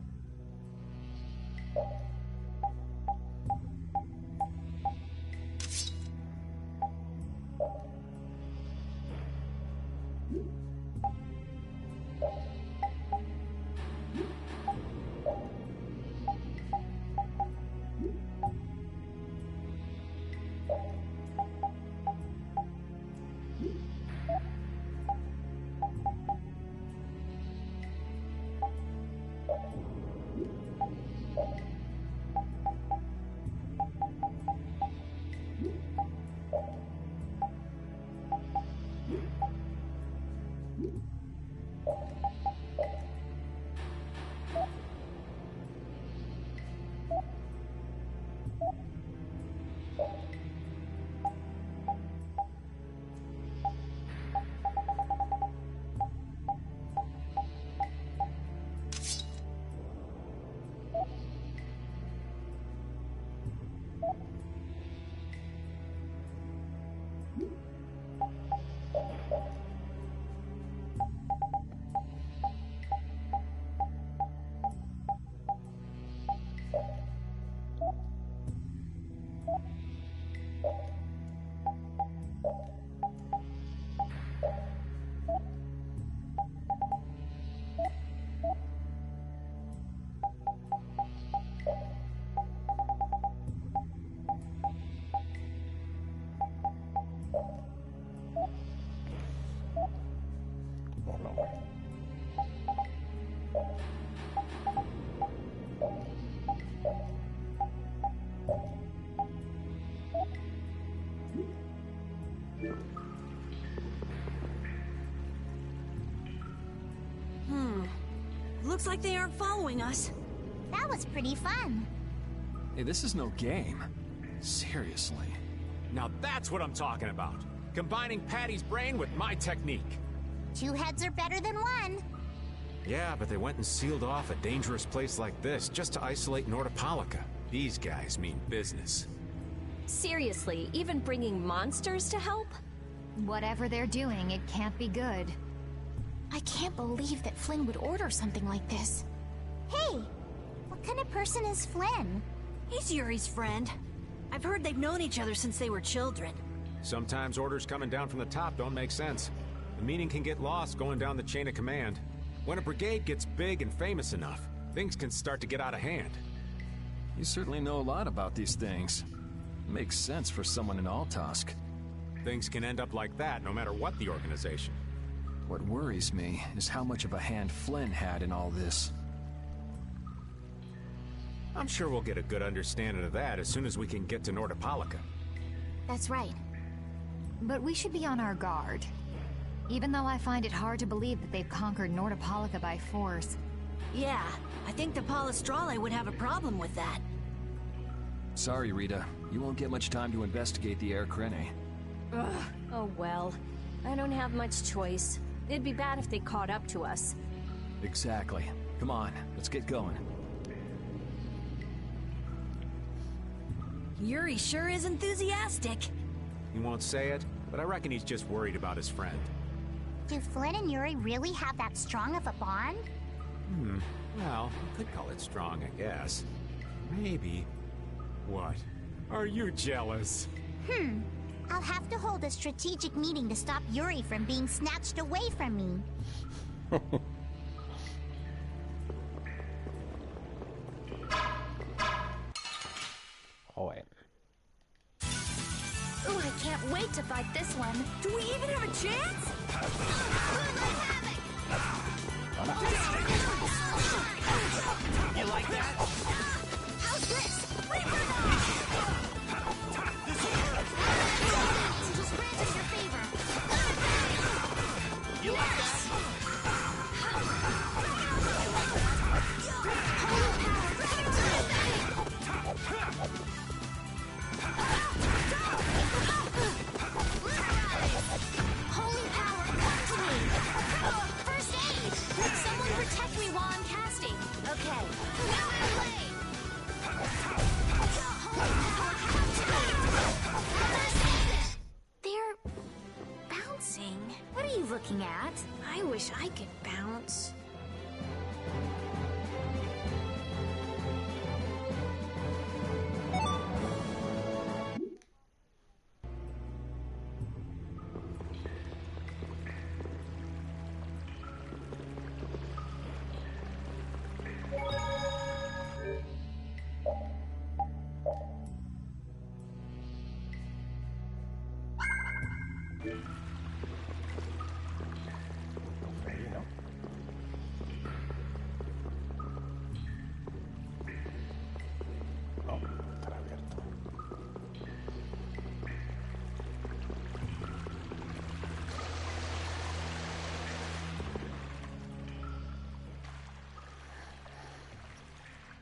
Looks like they aren't following us. That was pretty fun. Hey, this is no game. Seriously. Now that's what I'm talking about. Combining Patty's brain with my technique. 2 heads are better than 1. Yeah, but they went and sealed off a dangerous place like this just to isolate Nordopolica. These guys mean business. Seriously, even bringing monsters to help? Whatever they're doing, it can't be good. I can't believe that Flynn would order something like this. Hey, what kind of person is Flynn? He's Yuri's friend. I've heard they've known each other since they were children. Sometimes orders coming down from the top don't make sense. The meaning can get lost going down the chain of command. When a brigade gets big and famous enough, things can start to get out of hand. You certainly know a lot about these things. Makes sense for someone in Altosk. Things can end up like that no matter what the organization. What worries me is how much of a hand Flynn had in all this. I'm sure we'll get a good understanding of that as soon as we can get to Nordopolica. That's right. But we should be on our guard. Even though I find it hard to believe that they've conquered Nordopolica by force. Yeah, I think the Palestrale would have a problem with that. Sorry, Rita. You won't get much time to investigate the Air Crene. Ugh, oh well. I don't have much choice. It'd be bad if they caught up to us. Exactly. Come on, let's get going. Yuri sure is enthusiastic. He won't say it, but I reckon he's just worried about his friend. Do Flynn and Yuri really have that strong of a bond? Well, you could call it strong, I guess. Maybe. What? Are you jealous? I'll have to hold a strategic meeting to stop Yuri from being snatched away from me. Oh, wait. Ooh, I can't wait to fight this one. Do we even have a chance? You like that? How's this? Just grant us your favor. You like that? Holy power, come to me. First aid. Someone protect me while I'm casting. Okay. Now I play. They're bouncing. What are you looking at? I wish I could bounce.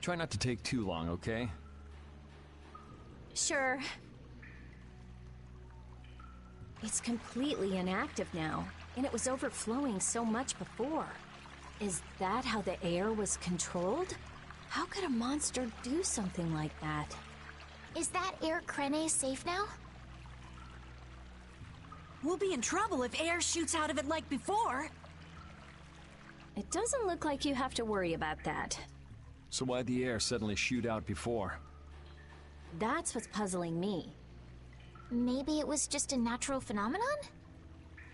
Try not to take too long, okay? Sure. It's completely inactive now, and it was overflowing so much before. Is that how the air was controlled? How could a monster do something like that? Is that Air Crene safe now? We'll be in trouble if air shoots out of it like before. It doesn't look like you have to worry about that. So why'd the air suddenly shoot out before? That's what's puzzling me. Maybe it was just a natural phenomenon?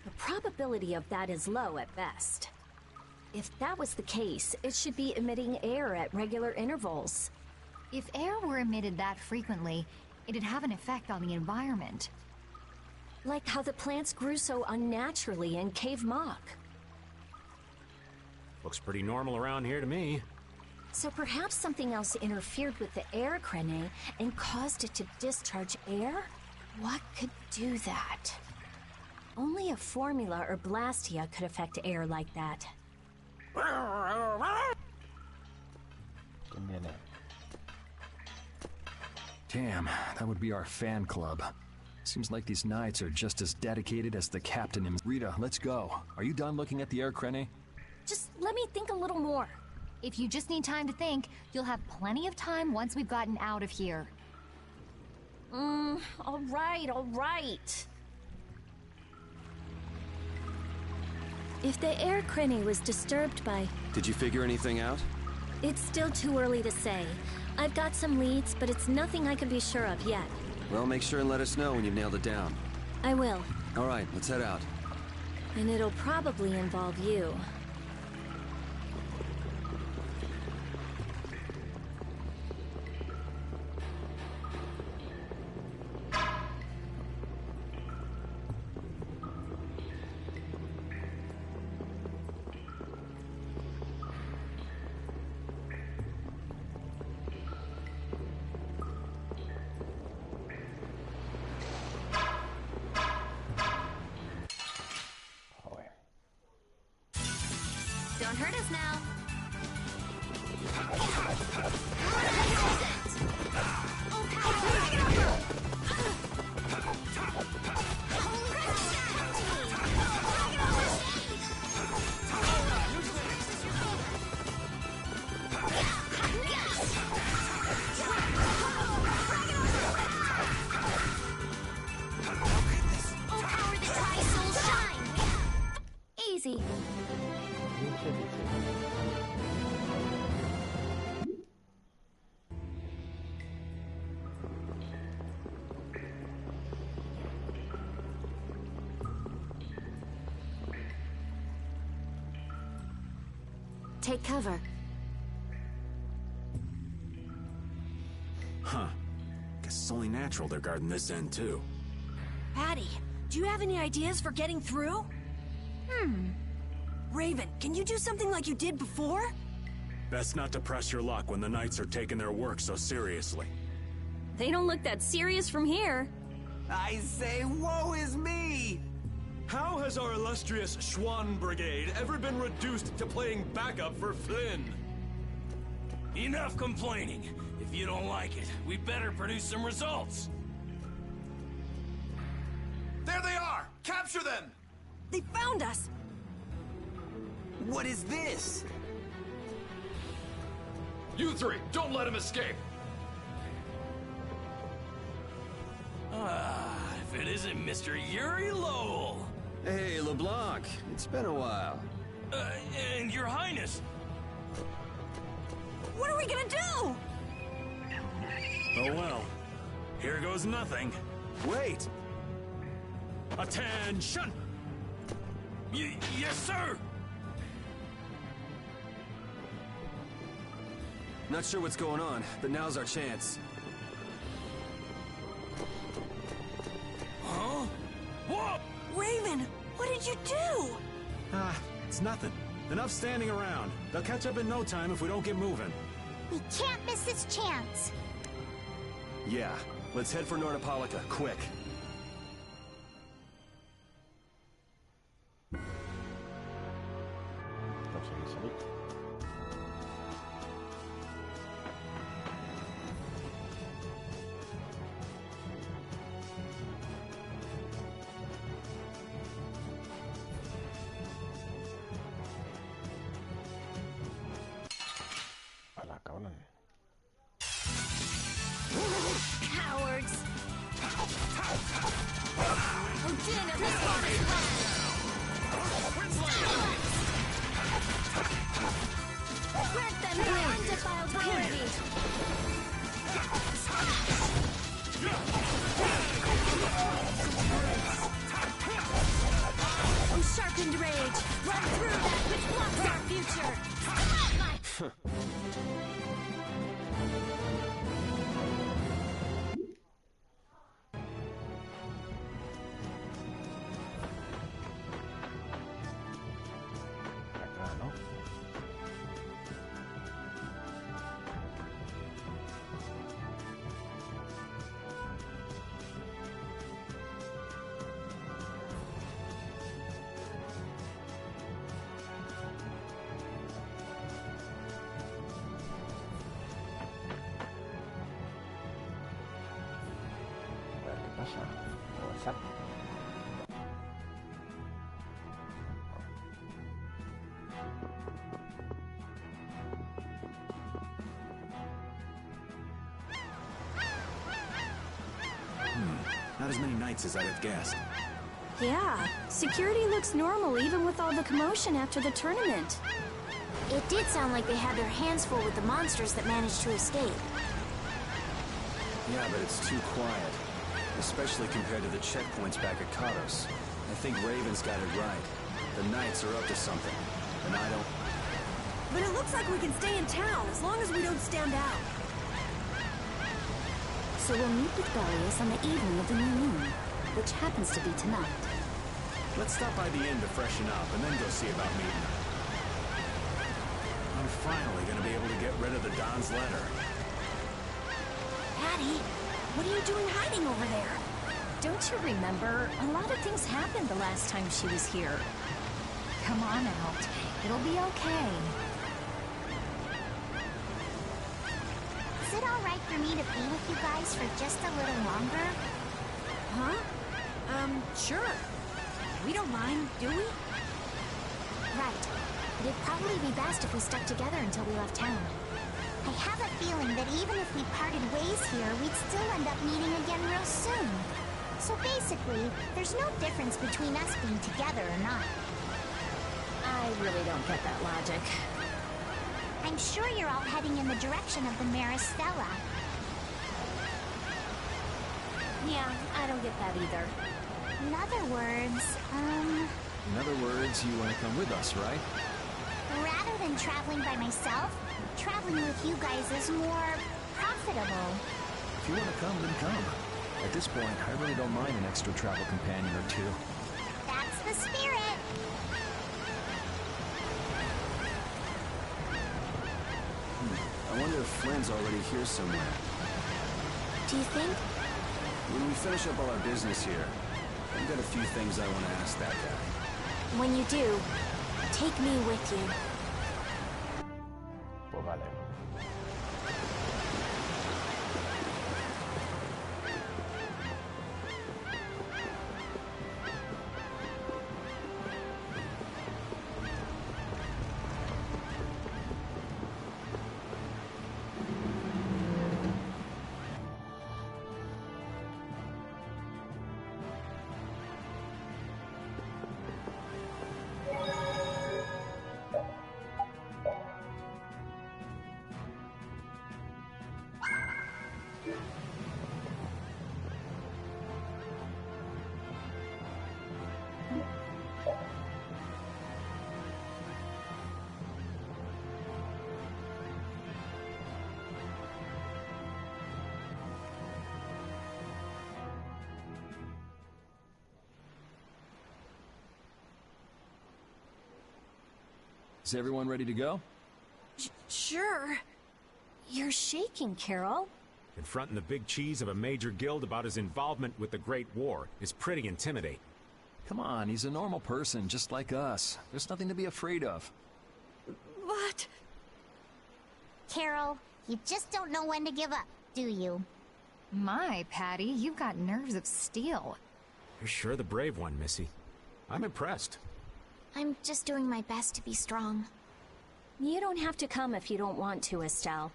The probability of that is low at best. If that was the case, it should be emitting air at regular intervals. If air were emitted that frequently, it'd have an effect on the environment. Like how the plants grew so unnaturally in Cave Mock. Looks pretty normal around here to me. So perhaps something else interfered with the air crene and caused it to discharge air? What could do that? Only a formula or blastia could affect air like that. Damn, that would be our fan club. Seems like these knights are just as dedicated as the captain himself. Rita, let's go. Are you done looking at the air crene? Just let me think a little more. If you just need time to think, you'll have plenty of time once we've gotten out of here. All right. If the air crene was disturbed by... Did you figure anything out? It's still too early to say. I've got some leads, but it's nothing I can be sure of yet. Well, make sure and let us know when you've nailed it down. I will. All right, let's head out. And it'll probably involve you. hurt us now. Easy. Take cover. Huh. Guess it's only natural they're guarding this end, too. Patty, do you have any ideas for getting through? Raven, can you do something like you did before? Best not to press your luck when the Knights are taking their work so seriously. They don't look that serious from here. I say, woe is me! How has our illustrious Schwann Brigade ever been reduced to playing backup for Flynn? Enough complaining. If you don't like it, we better produce some results. There they are! Capture them! They found us! What is this? You three, don't let him escape! If it isn't Mr. Yuri Lowell. Hey, LeBlanc. It's been a while. And Your Highness. What are we gonna do? Oh well. Here goes nothing. Wait! Attention! Yes, sir! Not sure what's going on, but now's our chance. Huh? Whoa! Raven, what did you do? It's nothing. Enough standing around. They'll catch up in no time if we don't get moving. We can't miss this chance. Yeah, let's head for Nordopolica, quick. Cowards! We're getting up this water's grant them their undefiled purity! Oh, sharpened rage! Run through that which blocks our future! Not as many Knights as I'd have guessed. Yeah, security looks normal even with all the commotion after the tournament. It did sound like they had their hands full with the monsters that managed to escape. Yeah, but it's too quiet. Especially compared to the checkpoints back at Kados. I think Raven's got it right. The Knights are up to something. And I don't... But it looks like we can stay in town as long as we don't stand out. So we'll meet with Bellius on the evening of the new moon, which happens to be tonight. Let's stop by the inn to freshen up and then go see about meeting her. I'm finally gonna be able to get rid of the Don's letter. Patty, what are you doing hiding over there? Don't you remember? A lot of things happened the last time she was here. Come on out. It'll be okay. Is it alright for me to be with you guys for just a little longer? Huh? Sure. We don't mind, do we? Right. But it'd probably be best if we stuck together until we left town. I have a feeling that even if we parted ways here, we'd still end up meeting again real soon. So basically, there's no difference between us being together or not. I really don't get that logic. I'm sure you're all heading in the direction of the Maristella. Yeah, I don't get that either. In other words, In other words, you want to come with us, right? rather than traveling by myself, traveling with you guys is more profitable. If you want to come, then come. At this point, I really don't mind an extra travel companion or two. That's the spirit. I wonder if Flynn's already here somewhere. Do you think? When we finish up all our business here, I've got a few things I want to ask that guy. When you do, take me with you. Pues vale. Is everyone ready to go? Sure. You're shaking, Carol. Confronting the big cheese of a major guild about his involvement with the Great War is pretty intimidating. Come on, he's a normal person, just like us. There's nothing to be afraid of. But... Carol, you just don't know when to give up, do you? My, Patty, you've got nerves of steel. You're sure the brave one, Missy. I'm impressed. I'm just doing my best to be strong. You don't have to come if you don't want to, Estelle.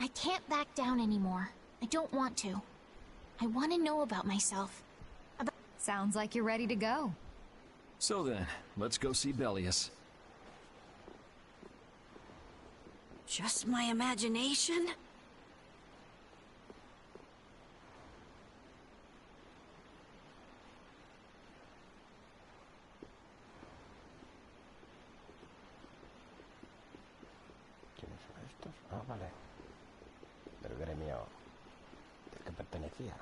I can't back down anymore. I don't want to. I want to know about myself. Sounds like you're ready to go. So then, let's go see Bellius. just my imagination? ¿Quiénes son estos? Ah, vale. Del gremio del que pertenecía.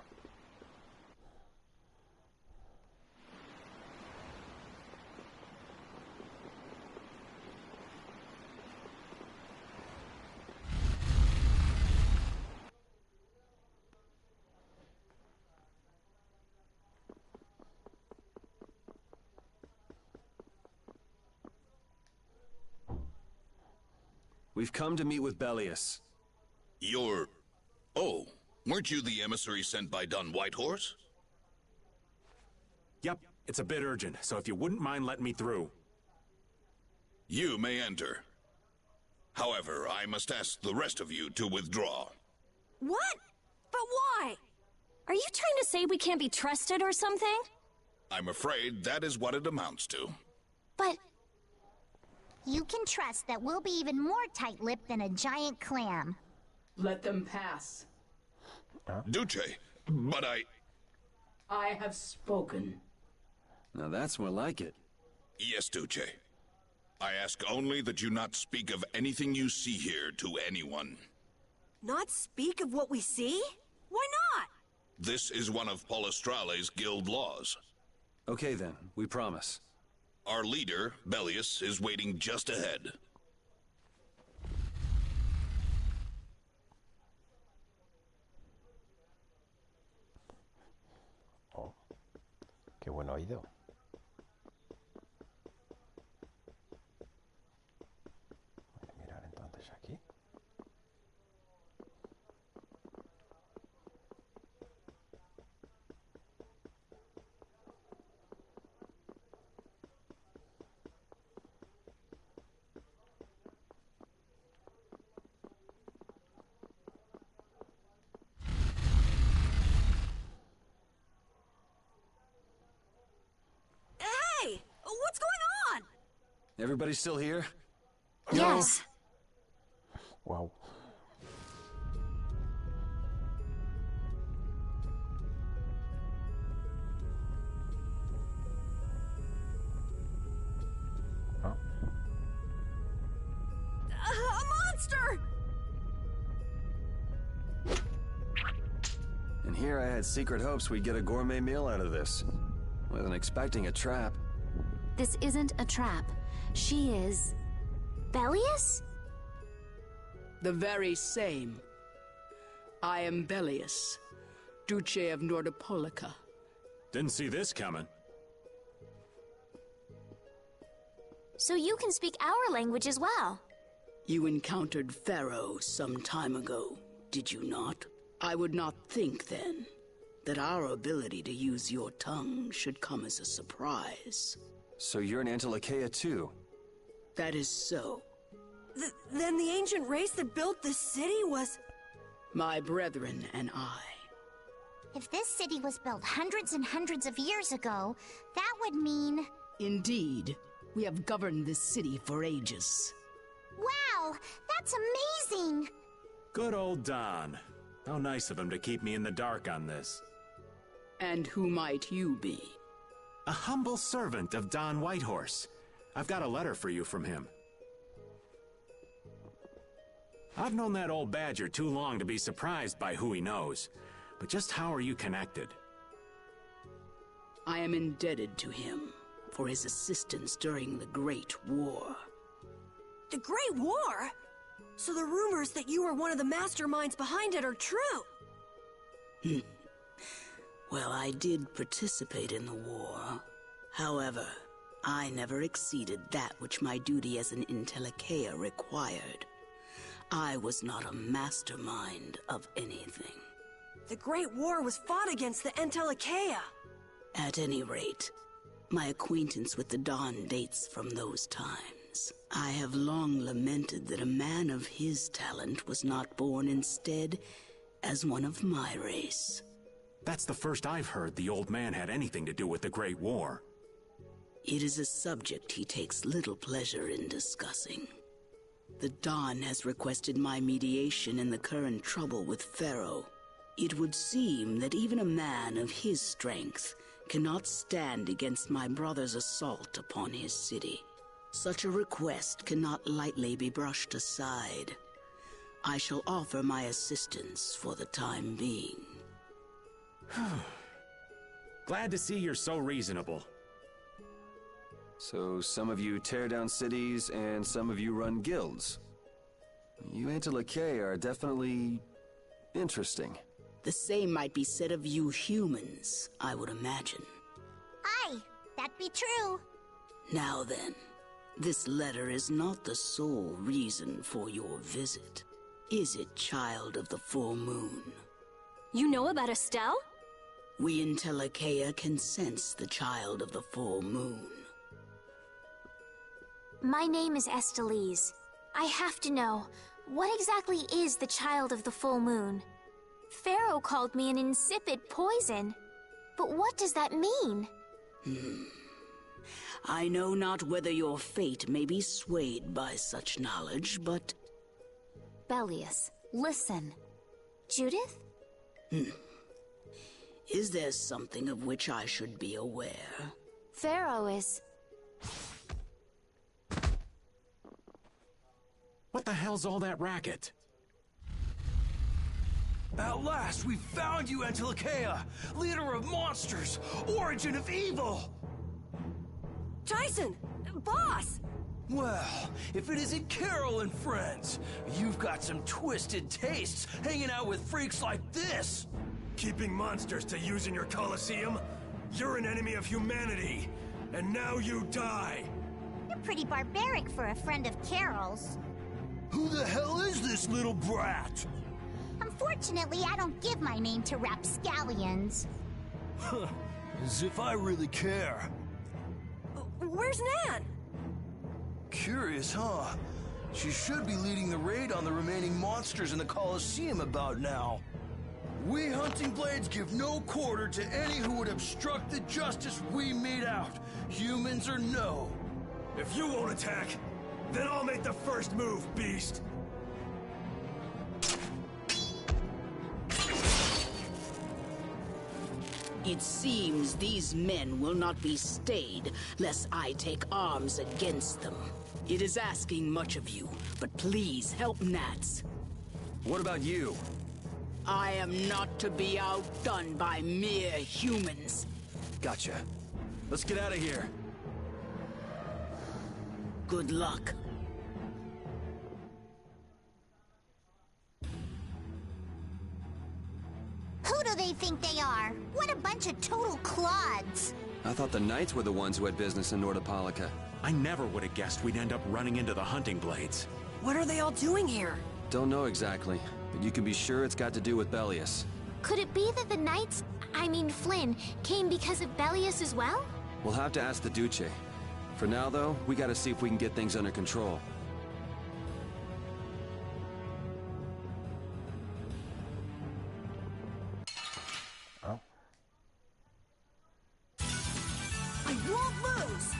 We've come to meet with Bellius. You're... Oh, weren't you the emissary sent by Don Whitehorse? Yep, it's a bit urgent, so if you wouldn't mind letting me through. You may enter. However, I must ask the rest of you to withdraw. What? But why? Are you trying to say we can't be trusted or something? I'm afraid that is what it amounts to. But you can trust that we'll be even more tight-lipped than a giant clam. Let them pass. Duce, but I have spoken. Now that's more like it. Yes, Duce. I ask only that you not speak of anything you see here to anyone. Not speak of what we see? Why not? This is one of Polestrale's guild laws. Okay then, we promise. Our leader, Bellius, is waiting just ahead. Oh, qué buen oído. Everybody still here? Yes. Wow. A monster! And here I had secret hopes we'd get a gourmet meal out of this. Wasn't expecting a trap. This isn't a trap. She is... Bellius? The very same. I am Bellius, Duce of Nordopolica. Didn't see this coming. So you can speak our language as well. You encountered Pharaoh some time ago, did you not? I would not think then that our ability to use your tongue should come as a surprise. So you're an Antilocheia too? That is so. Then the ancient race that built this city was... My brethren and I. If this city was built hundreds and hundreds of years ago, that would mean... Indeed. We have governed this city for ages. Wow! That's amazing! Good old Don. How nice of him to keep me in the dark on this. And who might you be? A humble servant of Don Whitehorse. I've got a letter for you from him. I've known that old badger too long to be surprised by who he knows. But just how are you connected? I am indebted to him for his assistance during the Great War. The Great War? So the rumors that you were one of the masterminds behind it are true? Well, I did participate in the war. However, I never exceeded that which my duty as an Antilocheia required. I was not a mastermind of anything. The Great War was fought against the Antilocheia. At any rate, my acquaintance with the Dawn dates from those times. I have long lamented that a man of his talent was not born instead as one of my race. That's the first I've heard the old man had anything to do with the Great War. It is a subject he takes little pleasure in discussing. The Dawn has requested my mediation in the current trouble with Pharaoh. It would seem that even a man of his strength cannot stand against my brother's assault upon his city. Such a request cannot lightly be brushed aside. I shall offer my assistance for the time being. Glad to see you're so reasonable. So some of you tear down cities and some of you run guilds. You Antilocheia are definitely interesting. The same might be said of you humans, I would imagine. Aye, that be true. Now then, this letter is not the sole reason for your visit. Is it, child of the full moon? You know about Estelle? We Antilocheia can sense the child of the full moon. My name is Estelise. I have to know, what exactly is the child of the full moon? Pharaoh called me an insipid poison. But what does that mean? I know not whether your fate may be swayed by such knowledge, but... Bellius, listen. Judith? Is there something of which I should be aware? Pharaoh is... What the hell's all that racket? At last, we found you, Antilocheia! Leader of monsters! Origin of evil! Tyson! Boss! Well, if it isn't Carol and friends, you've got some twisted tastes hanging out with freaks like this! Keeping monsters to use in your Colosseum? You're an enemy of humanity, and now you die! You're pretty barbaric for a friend of Carol's. Who the hell is this little brat? Unfortunately, I don't give my name to rapscallions. As if I really care. Where's Nan? Curious, huh? She should be leading the raid on the remaining monsters in the Colosseum about now. We Hunting Blades give no quarter to any who would obstruct the justice we mete out, humans or no. If you won't attack, then I'll make the first move, beast! It seems these men will not be stayed, lest I take arms against them. It is asking much of you, but please help Nats. What about you? I am not to be outdone by mere humans. Gotcha. Let's get out of here. Good luck. Who do they think they are? What a bunch of total clods! I thought the Knights were the ones who had business in Nordopolica. I never would have guessed we'd end up running into the hunting blades. What are they all doing here? Don't know exactly, but you can be sure it's got to do with Bellius. Could it be that the Knights, I mean Flynn, came because of Bellius as well? We'll have to ask the Duce. For now, though, we gotta see if we can get things under control. Oh. I won't lose!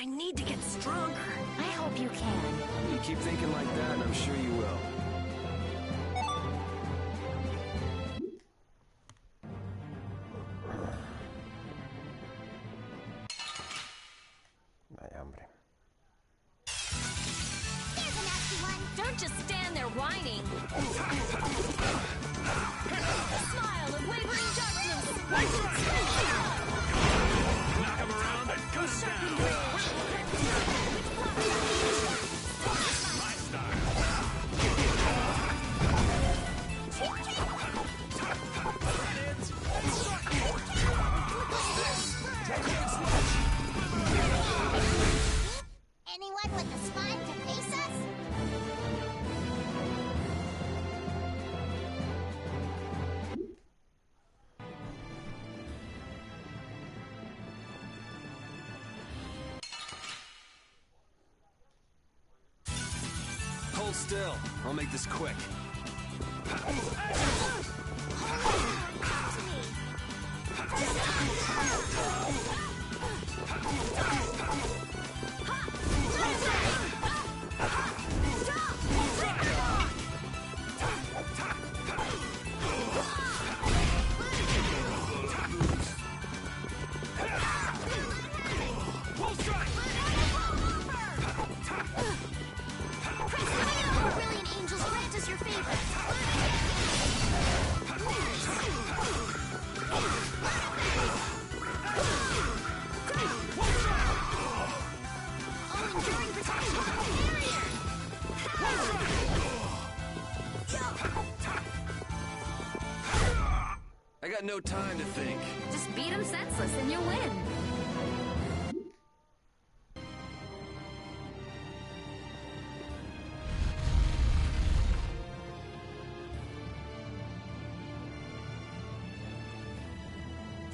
I need to get stronger. I hope you can. You keep thinking like that, and I'm sure you will. Vaya hombre. Here's a nasty one! Don't just stand there whining. A smile of wavering judgment. Knock him around and cut him down. My style. Anyone with the spine to face us? Hold still. I'll make this quick. Brilliant angels, grant us your favor. Oh, enduring protection. I got no time to think. Just beat him senseless and you win.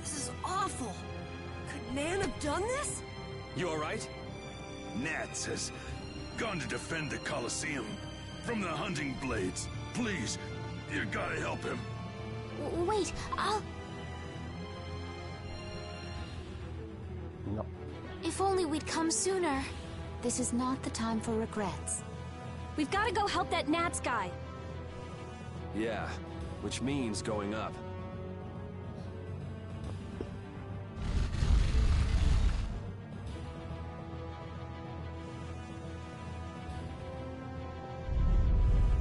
This is awful. Could Nan have done this? You alright? Nats has gone to defend the Colosseum from the hunting blades. Please, you gotta help him. Wait, I'll... No. If only we'd come sooner. This is not the time for regrets. We've got to go help that Nats guy. Yeah, which means going up.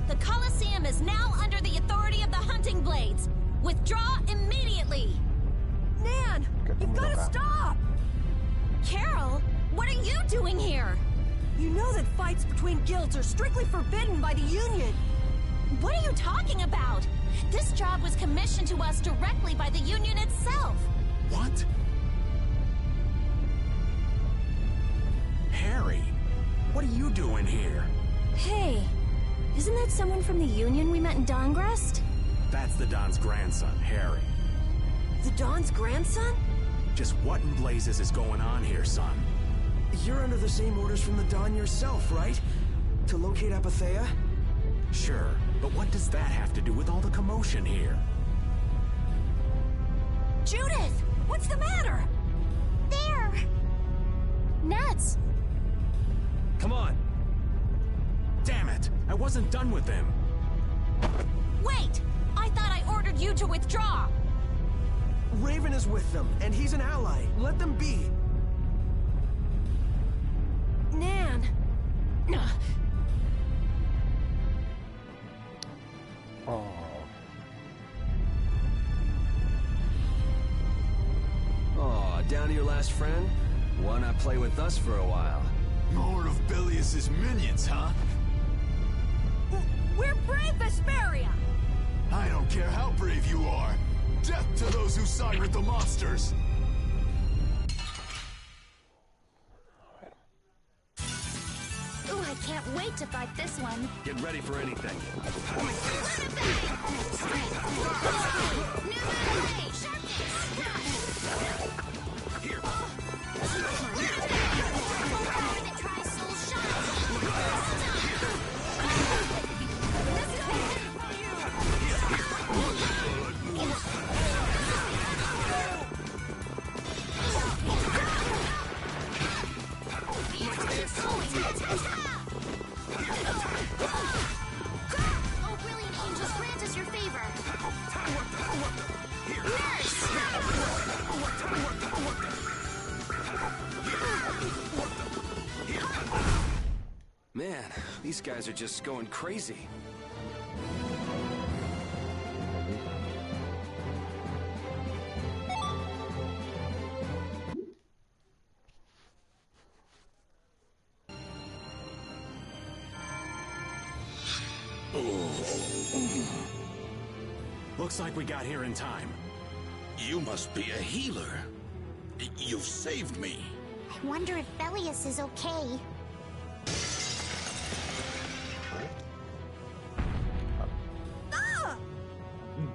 The Colosseum is now under the authority of the Hunting Blades. Withdraw immediately! Nan! You've got to stop! Carol, what are you doing here? You know that fights between guilds are strictly forbidden by the Union. What are you talking about? This job was commissioned to us directly by the Union itself. What? Harry! What are you doing here? Hey, isn't that someone from the Union we met in Dongrest? That's the Don's grandson, Harry. The Don's grandson? Just what in blazes is going on here, son? You're under the same orders from the Don yourself, right? To locate Apathea? Sure, but what does that have to do with all the commotion here? Judith! What's the matter? There! Nats! Come on! Damn it! I wasn't done with them! Wait! I thought I ordered you to withdraw! Raven is with them, and he's an ally. Let them be. Nan! Oh. Aw, down to your last friend? Why not play with us for a while? More of Belius's minions, huh? We're brave Vesperia! I don't care how brave you are. Death to those who side with the monsters! Ooh, I can't wait to fight this one. Get ready for anything. Oh, brilliant angels, grant us your favor. Man, these guys are just going crazy. Looks like we got here in time. You must be a healer. You've saved me. I wonder if Belius is okay.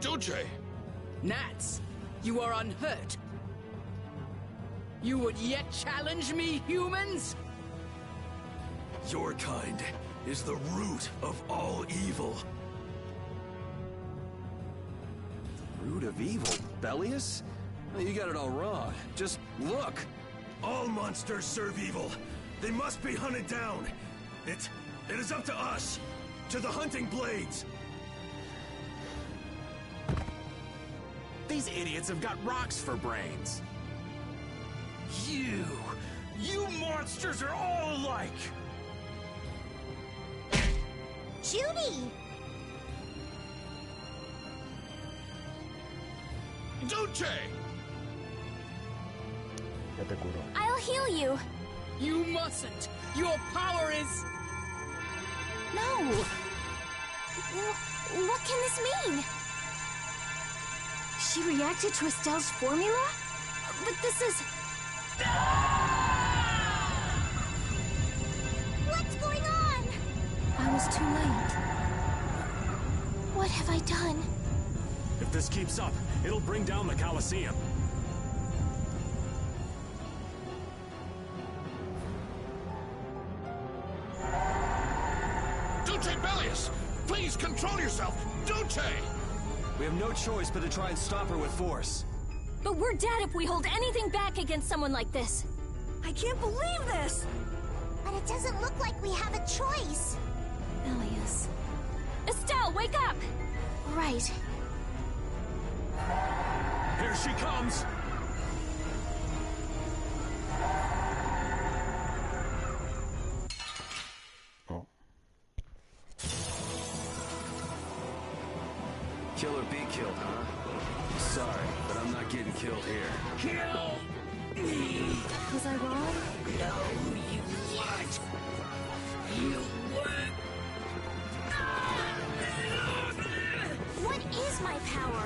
Duce! Nats, you are unhurt. You would yet challenge me, humans? Your kind is the root of all evil. Root of evil? Belius? You got it all wrong. Just look. All monsters serve evil. They must be hunted down. It is up to us. To the hunting blades. These idiots have got rocks for brains. You monsters are all alike. Judy! Duce! Ya te curo. I'll heal you. You mustn't. Your power is... No. What can this mean? She reacted to Estelle's formula? But this is... What's going on? I was too late. What have I done? If this keeps up, it'll bring down the Colosseum. Duce Belius! Please control yourself! Duce! We have no choice but to try and stop her with force. But we're dead if we hold anything back against someone like this. I can't believe this! But it doesn't look like we have a choice. Belius. Estelle, wake up! Right. Here she comes! Kill or be killed, huh? Sorry, but I'm not getting killed here. Kill me! Was I wrong? No, you what? You what? What is my power?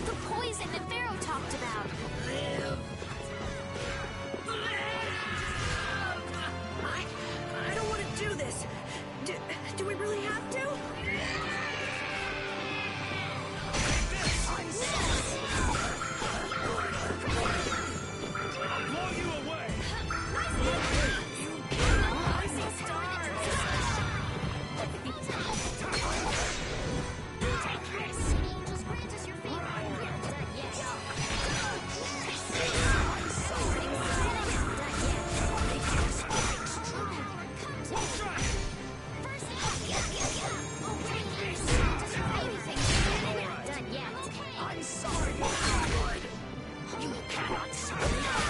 The poison that Pharaoh talked about. Live! sorry. You cannot stop me.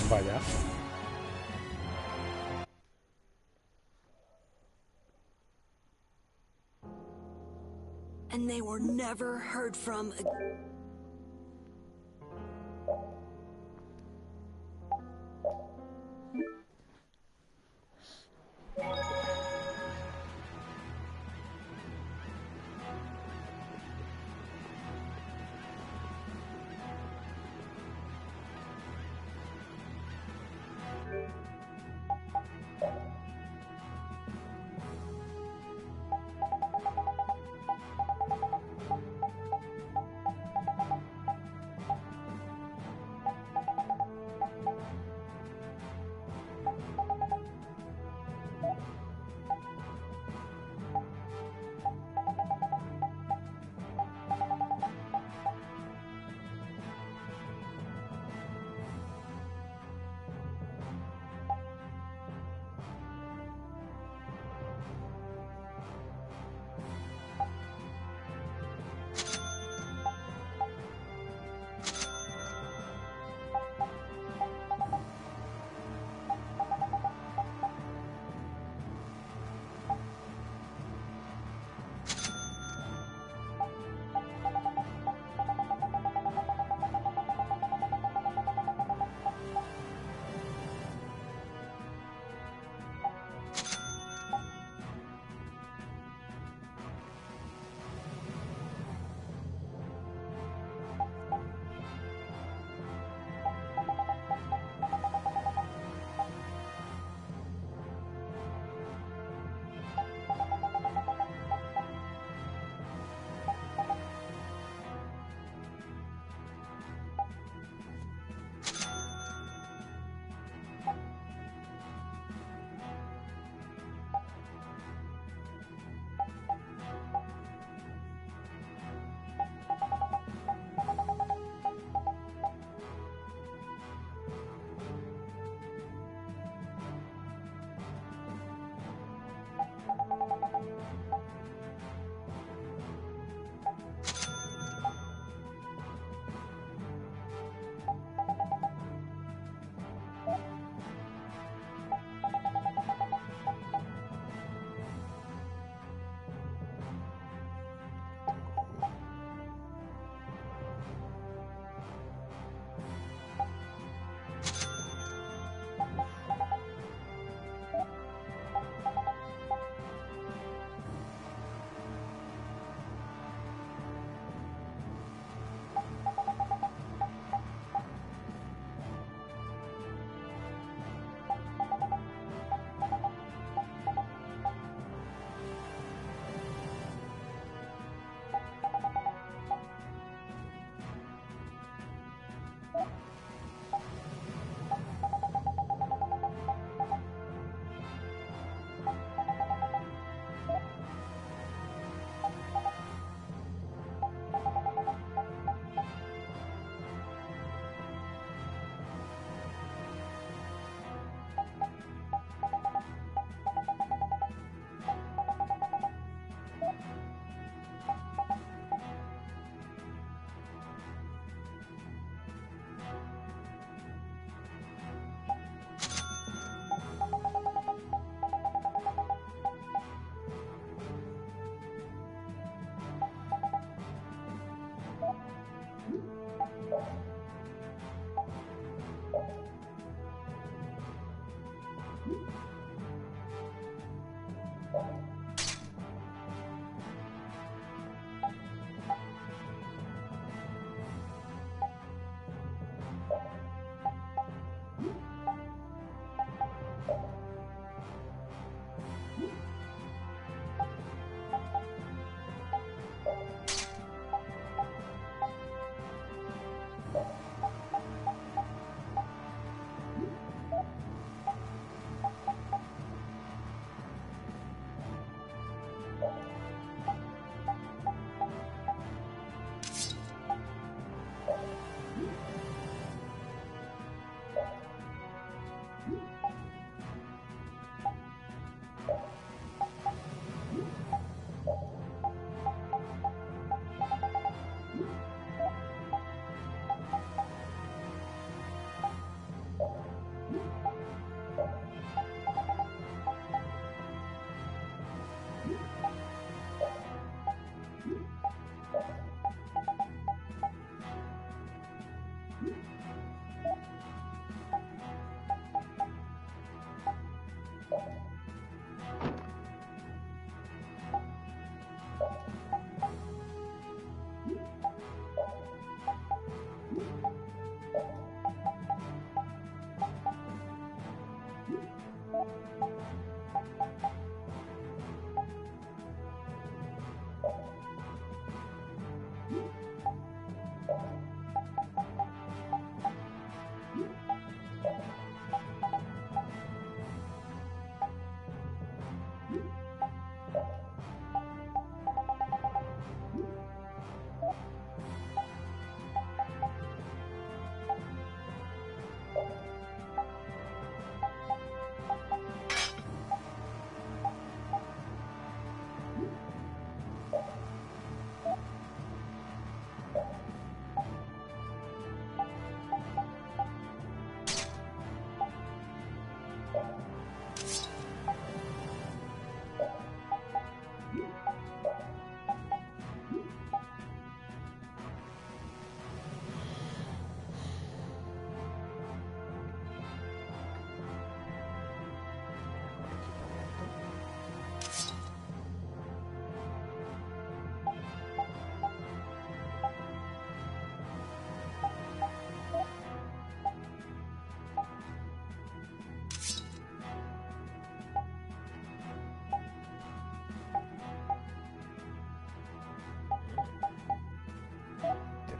Vaya. And they were never heard from again.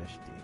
testigo.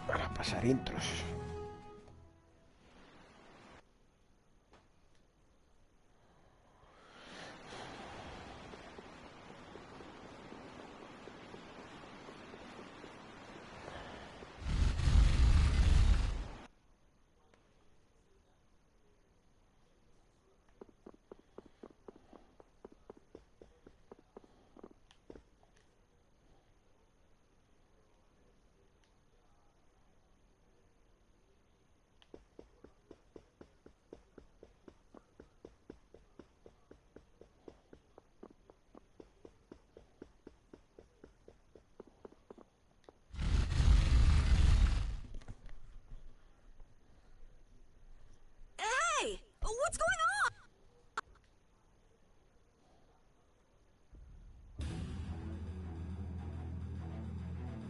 Para pasar intros. What's going on?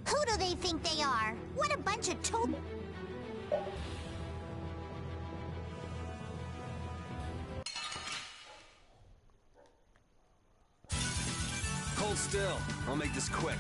Who do they think they are? What a bunch of Hold still. I'll make this quick.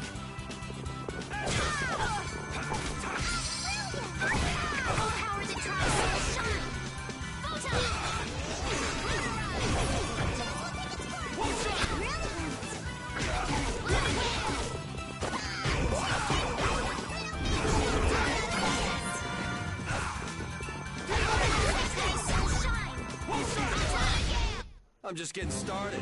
I'm just getting started.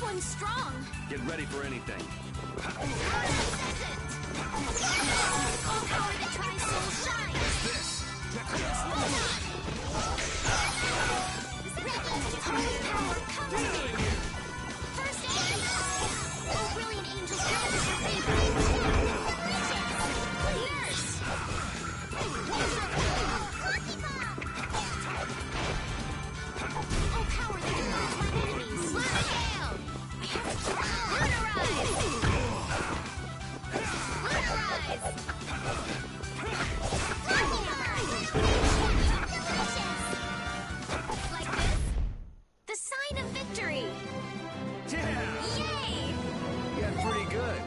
one's strong. Get ready for anything. All power that tries soul shine. This. Holy power comes in. First aid. Oh, brilliant angels, guide us with favor. Nurse. Oh, power that defeats my enemies. Scale. Lunarize. Like this. The sign of victory. Yeah! Yay! You got pretty good.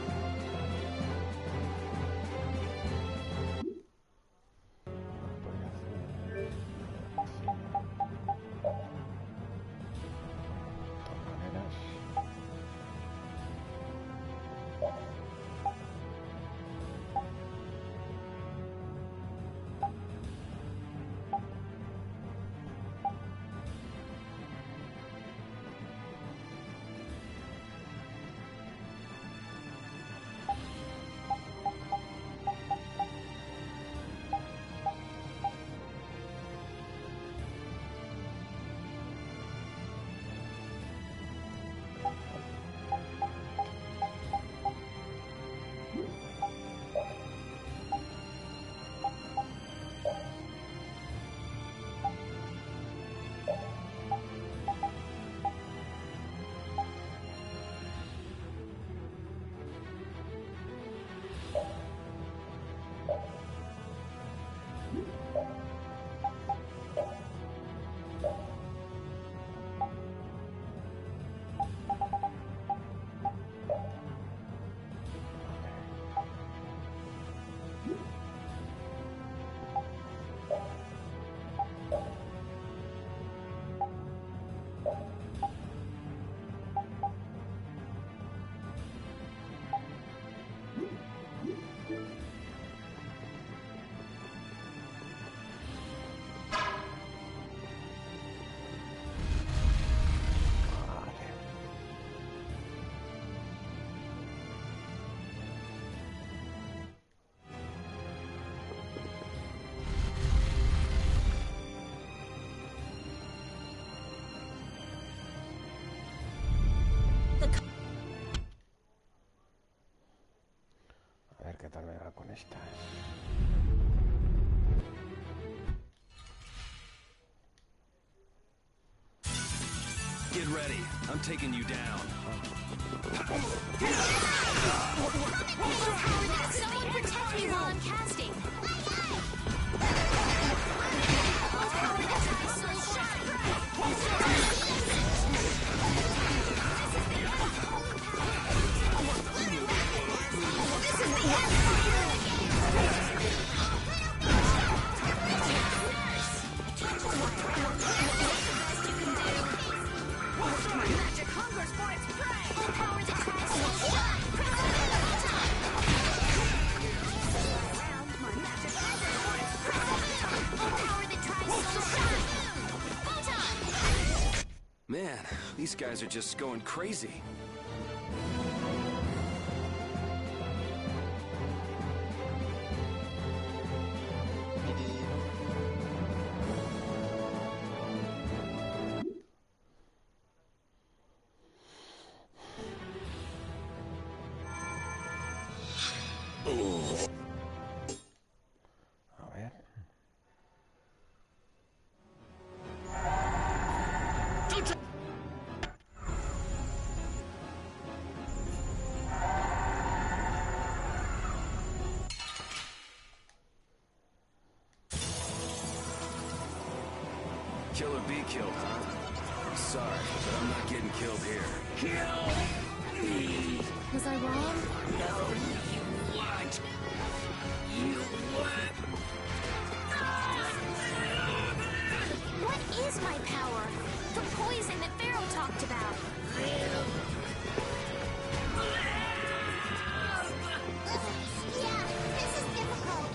A ver qué tal me va con estas. Get ready. I'm taking you down. Someone protect me while I'm casting. Man, these guys are just going crazy. A ver. Kill or be killed, huh? Sorry, but I'm not getting killed here. Kill me! Was I wrong? No, you what? You what? What is my power? The poison that Pharaoh talked about. Yeah, this is difficult.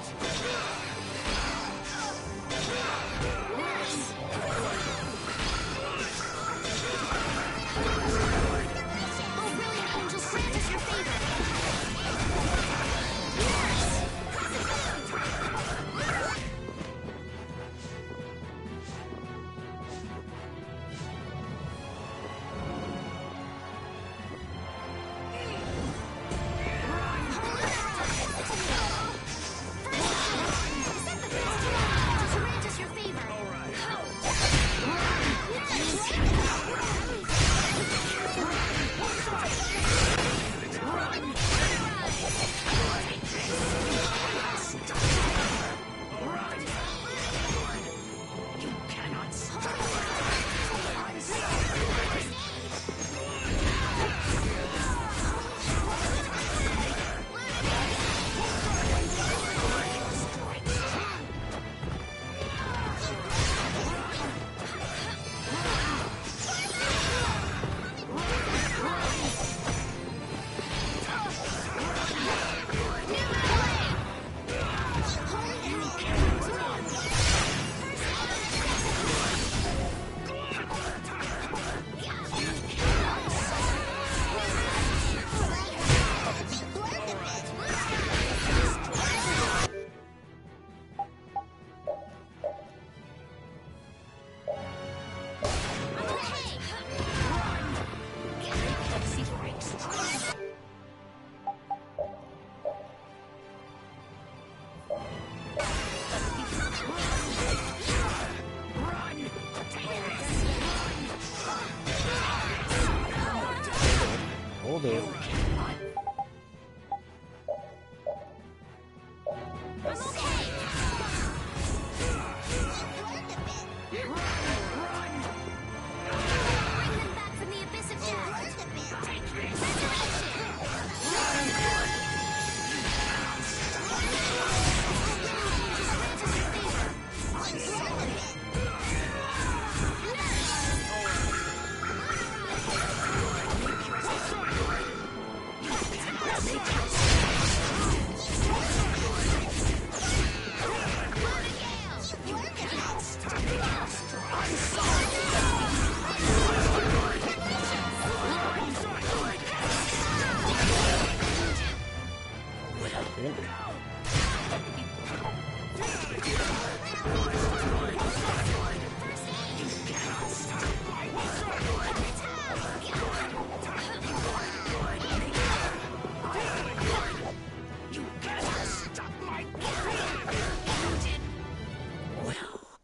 Joder.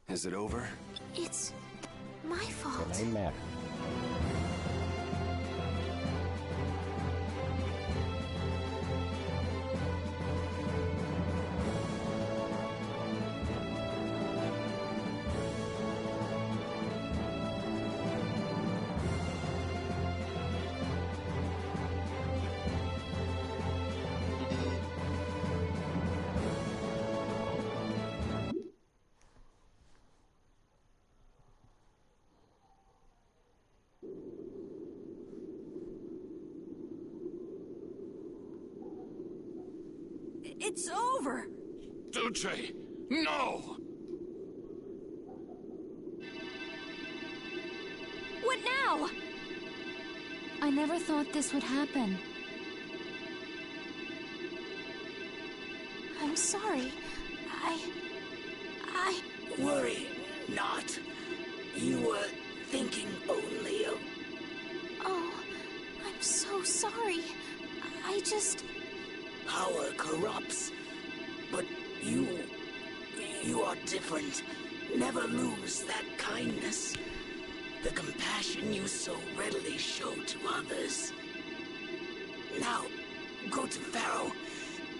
Is it over? It's my fault. It ain't matter. It's over! Duce! No! What now? I never thought this would happen. I'm sorry. Worry not. You were thinking only of... Oh, I'm so sorry. I just... Power corrupts, but you are different. Never lose that kindness, the compassion you so readily show to others. Now, go to Pharaoh,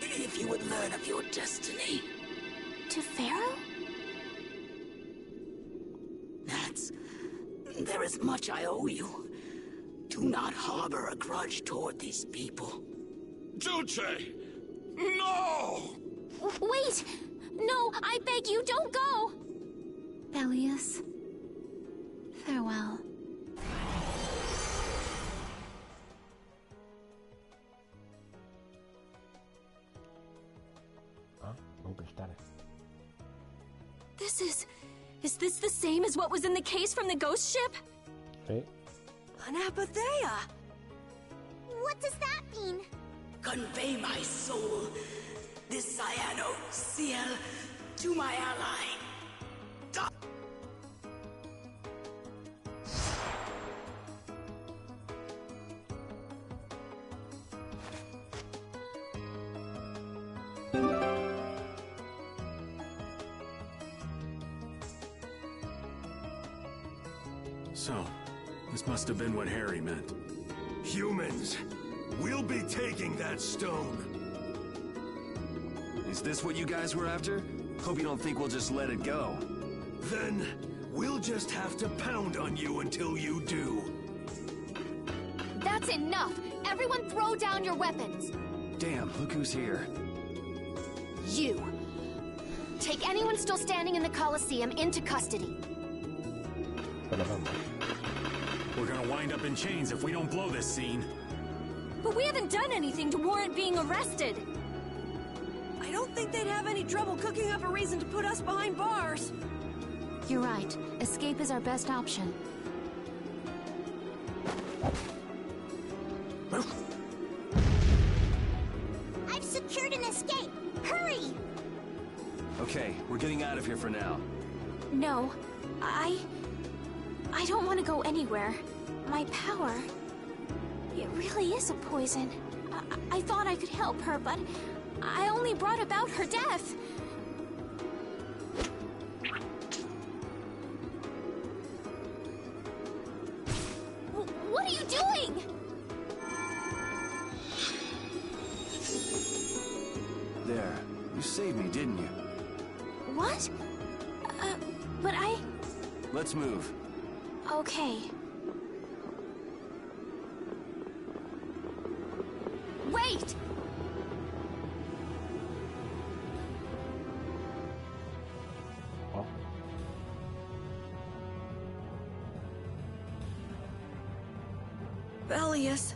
if you would learn of your destiny. To Pharaoh? There is much I owe you. Do not harbor a grudge toward these people. Duce! No! Wait! No, I beg you, don't go! Bellius, farewell. Conquistar. Is this the same as what was in the case from the ghost ship? Sí. An apatheia! What does that mean? Convey my soul, this cyano seal, to my ally. So, this must have been what Harry meant. Humans, we'll be taking that stone. Is this what you guys were after? Hope you don't think we'll just let it go. Then, we'll just have to pound on you until you do. That's enough! Everyone throw down your weapons! Damn, look who's here. You. Take anyone still standing in the Colosseum into custody. We're gonna wind up in chains if we don't blow this scene. But we haven't done anything to warrant being arrested. I don't think they'd have any trouble cooking up a reason to put us behind bars. You're right. Escape is our best option. I've secured an escape. Hurry! Okay, we're getting out of here for now. No, I don't want to go anywhere. My power, it really is a poison. I thought I could help her, but I only brought about her death. What are you doing? There. You saved me, didn't you? What? But I... Let's move. Okay. Wait! Bellius,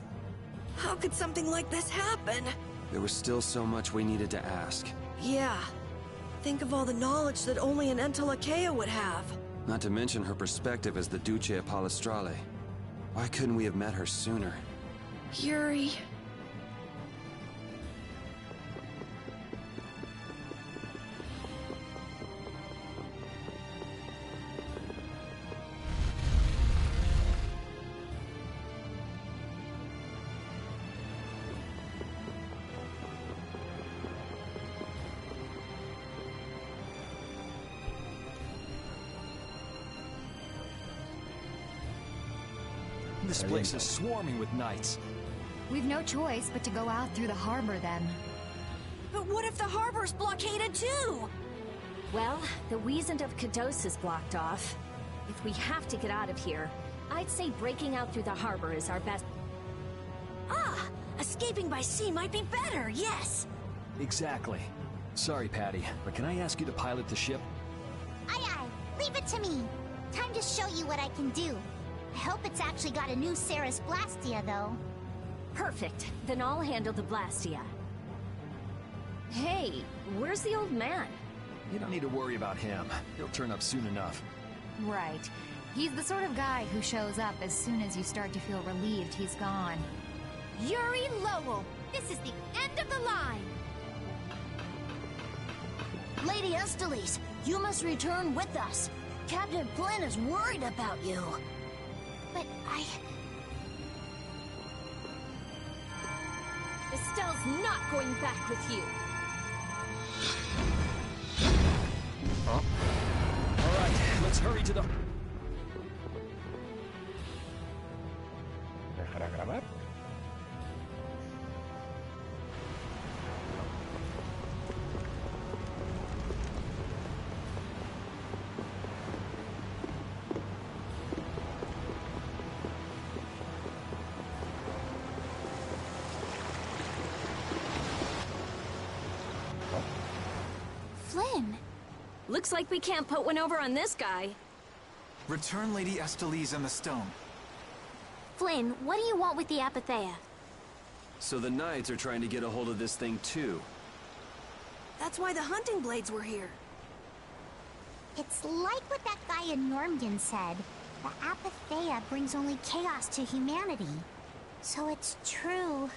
how could something like this happen? There was still so much we needed to ask. Yeah. Think of all the knowledge that only an Entelekea would have. Not to mention her perspective as the Duce of Palestrale. Why couldn't we have met her sooner? Yuri... This place is swarming with knights. We've no choice but to go out through the harbor then. But what if the harbor's blockaded too? Well, the Wiesent of Kados is blocked off. If we have to get out of here, I'd say breaking out through the harbor is our best... Ah! Escaping by sea might be better, yes! Exactly. Sorry, Patty, but can I ask you to pilot the ship? Aye aye, leave it to me. Time to show you what I can do. I hope it's actually got a new Ceres Blastia, though. Perfect. Then I'll handle the Blastia. Hey, where's the old man? You don't need to worry about him. He'll turn up soon enough. Right. He's the sort of guy who shows up as soon as you start to feel relieved he's gone. Yuri Lowell, this is the end of the line! Lady Estellise, you must return with us. Captain Flynn is worried about you. But Estelle's not going back with you. All right, let's hurry to the... ¿Dejará grabar? Flynn! Looks like we can't put one over on this guy. Return Lady Estellise and the stone. Flynn, what do you want with the Apatheia? So the Knights are trying to get a hold of this thing too. That's why the hunting blades were here. It's like what that guy in Normden said. The Apatheia brings only chaos to humanity. So it's true.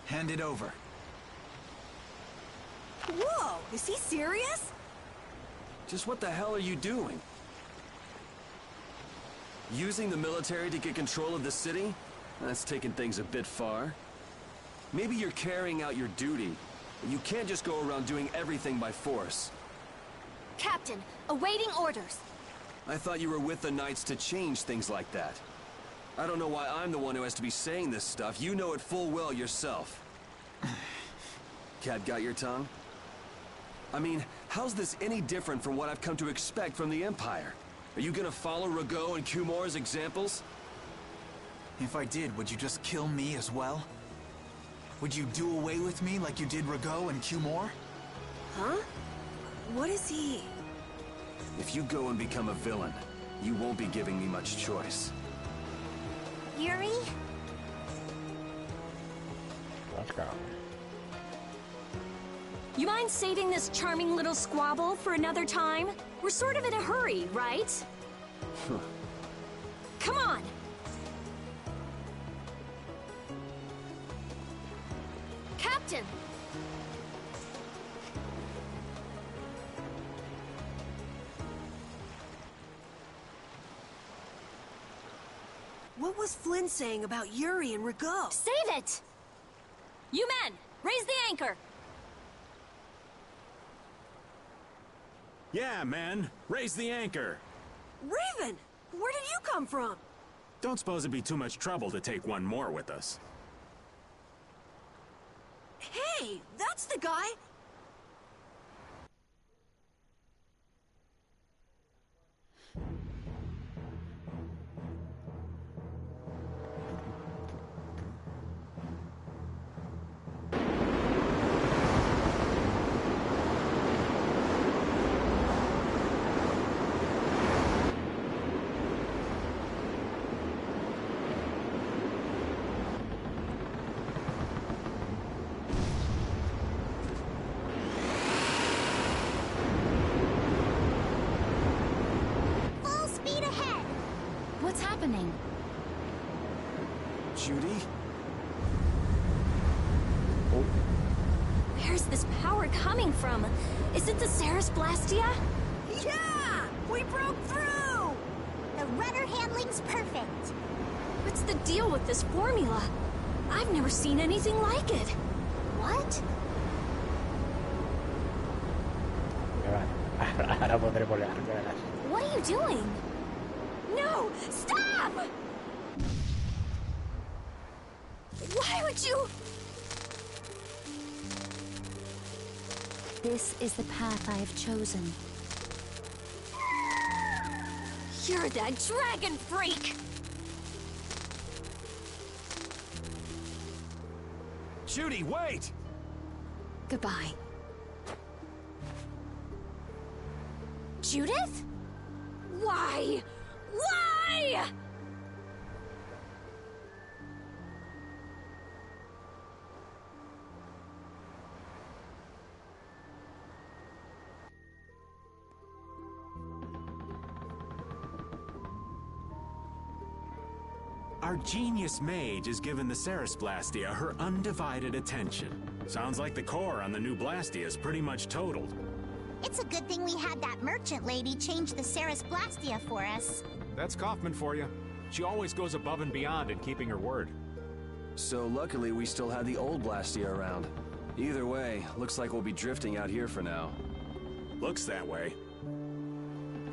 Hand it over. Whoa! Is he serious? Just what the hell are you doing? Using the military to get control of the city? That's taking things a bit far. Maybe you're carrying out your duty, but you can't just go around doing everything by force. Captain, awaiting orders. I thought you were with the Knights to change things like that. I don't know why I'm the one who has to be saying this stuff. You know it full well yourself. Cat got your tongue? I mean, how's this any different from what I've come to expect from the Empire? Are you gonna follow Rago and Kumor's examples? If I did, would you just kill me as well? Would you do away with me like you did Rago and Kumor? Huh? What is he? If you go and become a villain, you won't be giving me much choice. Yuri? Let's go. You mind saving this charming little squabble for another time? We're sort of in a hurry, right? Come on! Captain! What was Flynn saying about Yuri and Rago? Save it! You men, raise the anchor! Yeah, man. Raise the anchor. Raven! Where did you come from? Don't suppose it'd be too much trouble to take one more with us. Hey, that's the guy! What's happening? Judy? Where's this power coming from? Is it the Ceres Blastia? Yeah! We broke through! The rudder handling's perfect. What's the deal with this formula? I've never seen anything like it. What? Ahora podré volar, ya verás. What are you doing? No! Stop! Why would you... This is the path I have chosen. You're that dragon freak! Judy, wait! Goodbye. Judith? Why? Why? Our genius mage has given the Ceres Blastia her undivided attention. Sounds like the core on the new Blastia is pretty much totaled. It's a good thing we had that merchant lady change the Ceres Blastia for us. That's Kaufman for you. She always goes above and beyond in keeping her word. So luckily we still had the old Blastia around. Either way, looks like we'll be drifting out here for now. Looks that way.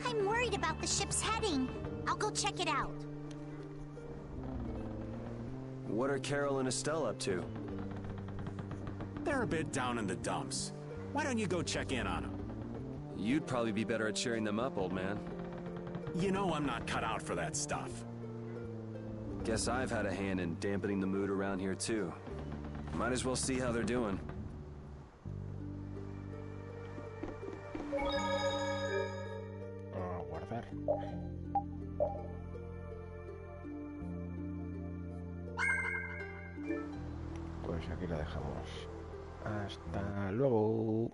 I'm worried about the ship's heading. I'll go check it out. What are Carol and Estelle up to? They're a bit down in the dumps. Why don't you go check in on them? You'd probably be better at cheering them up, old man. You know I'm not cut out for that stuff. Guess I've had a hand in dampening the mood around here too. Might as well see how they're doing. Guardar. Pues aquí la dejamos. Hasta luego.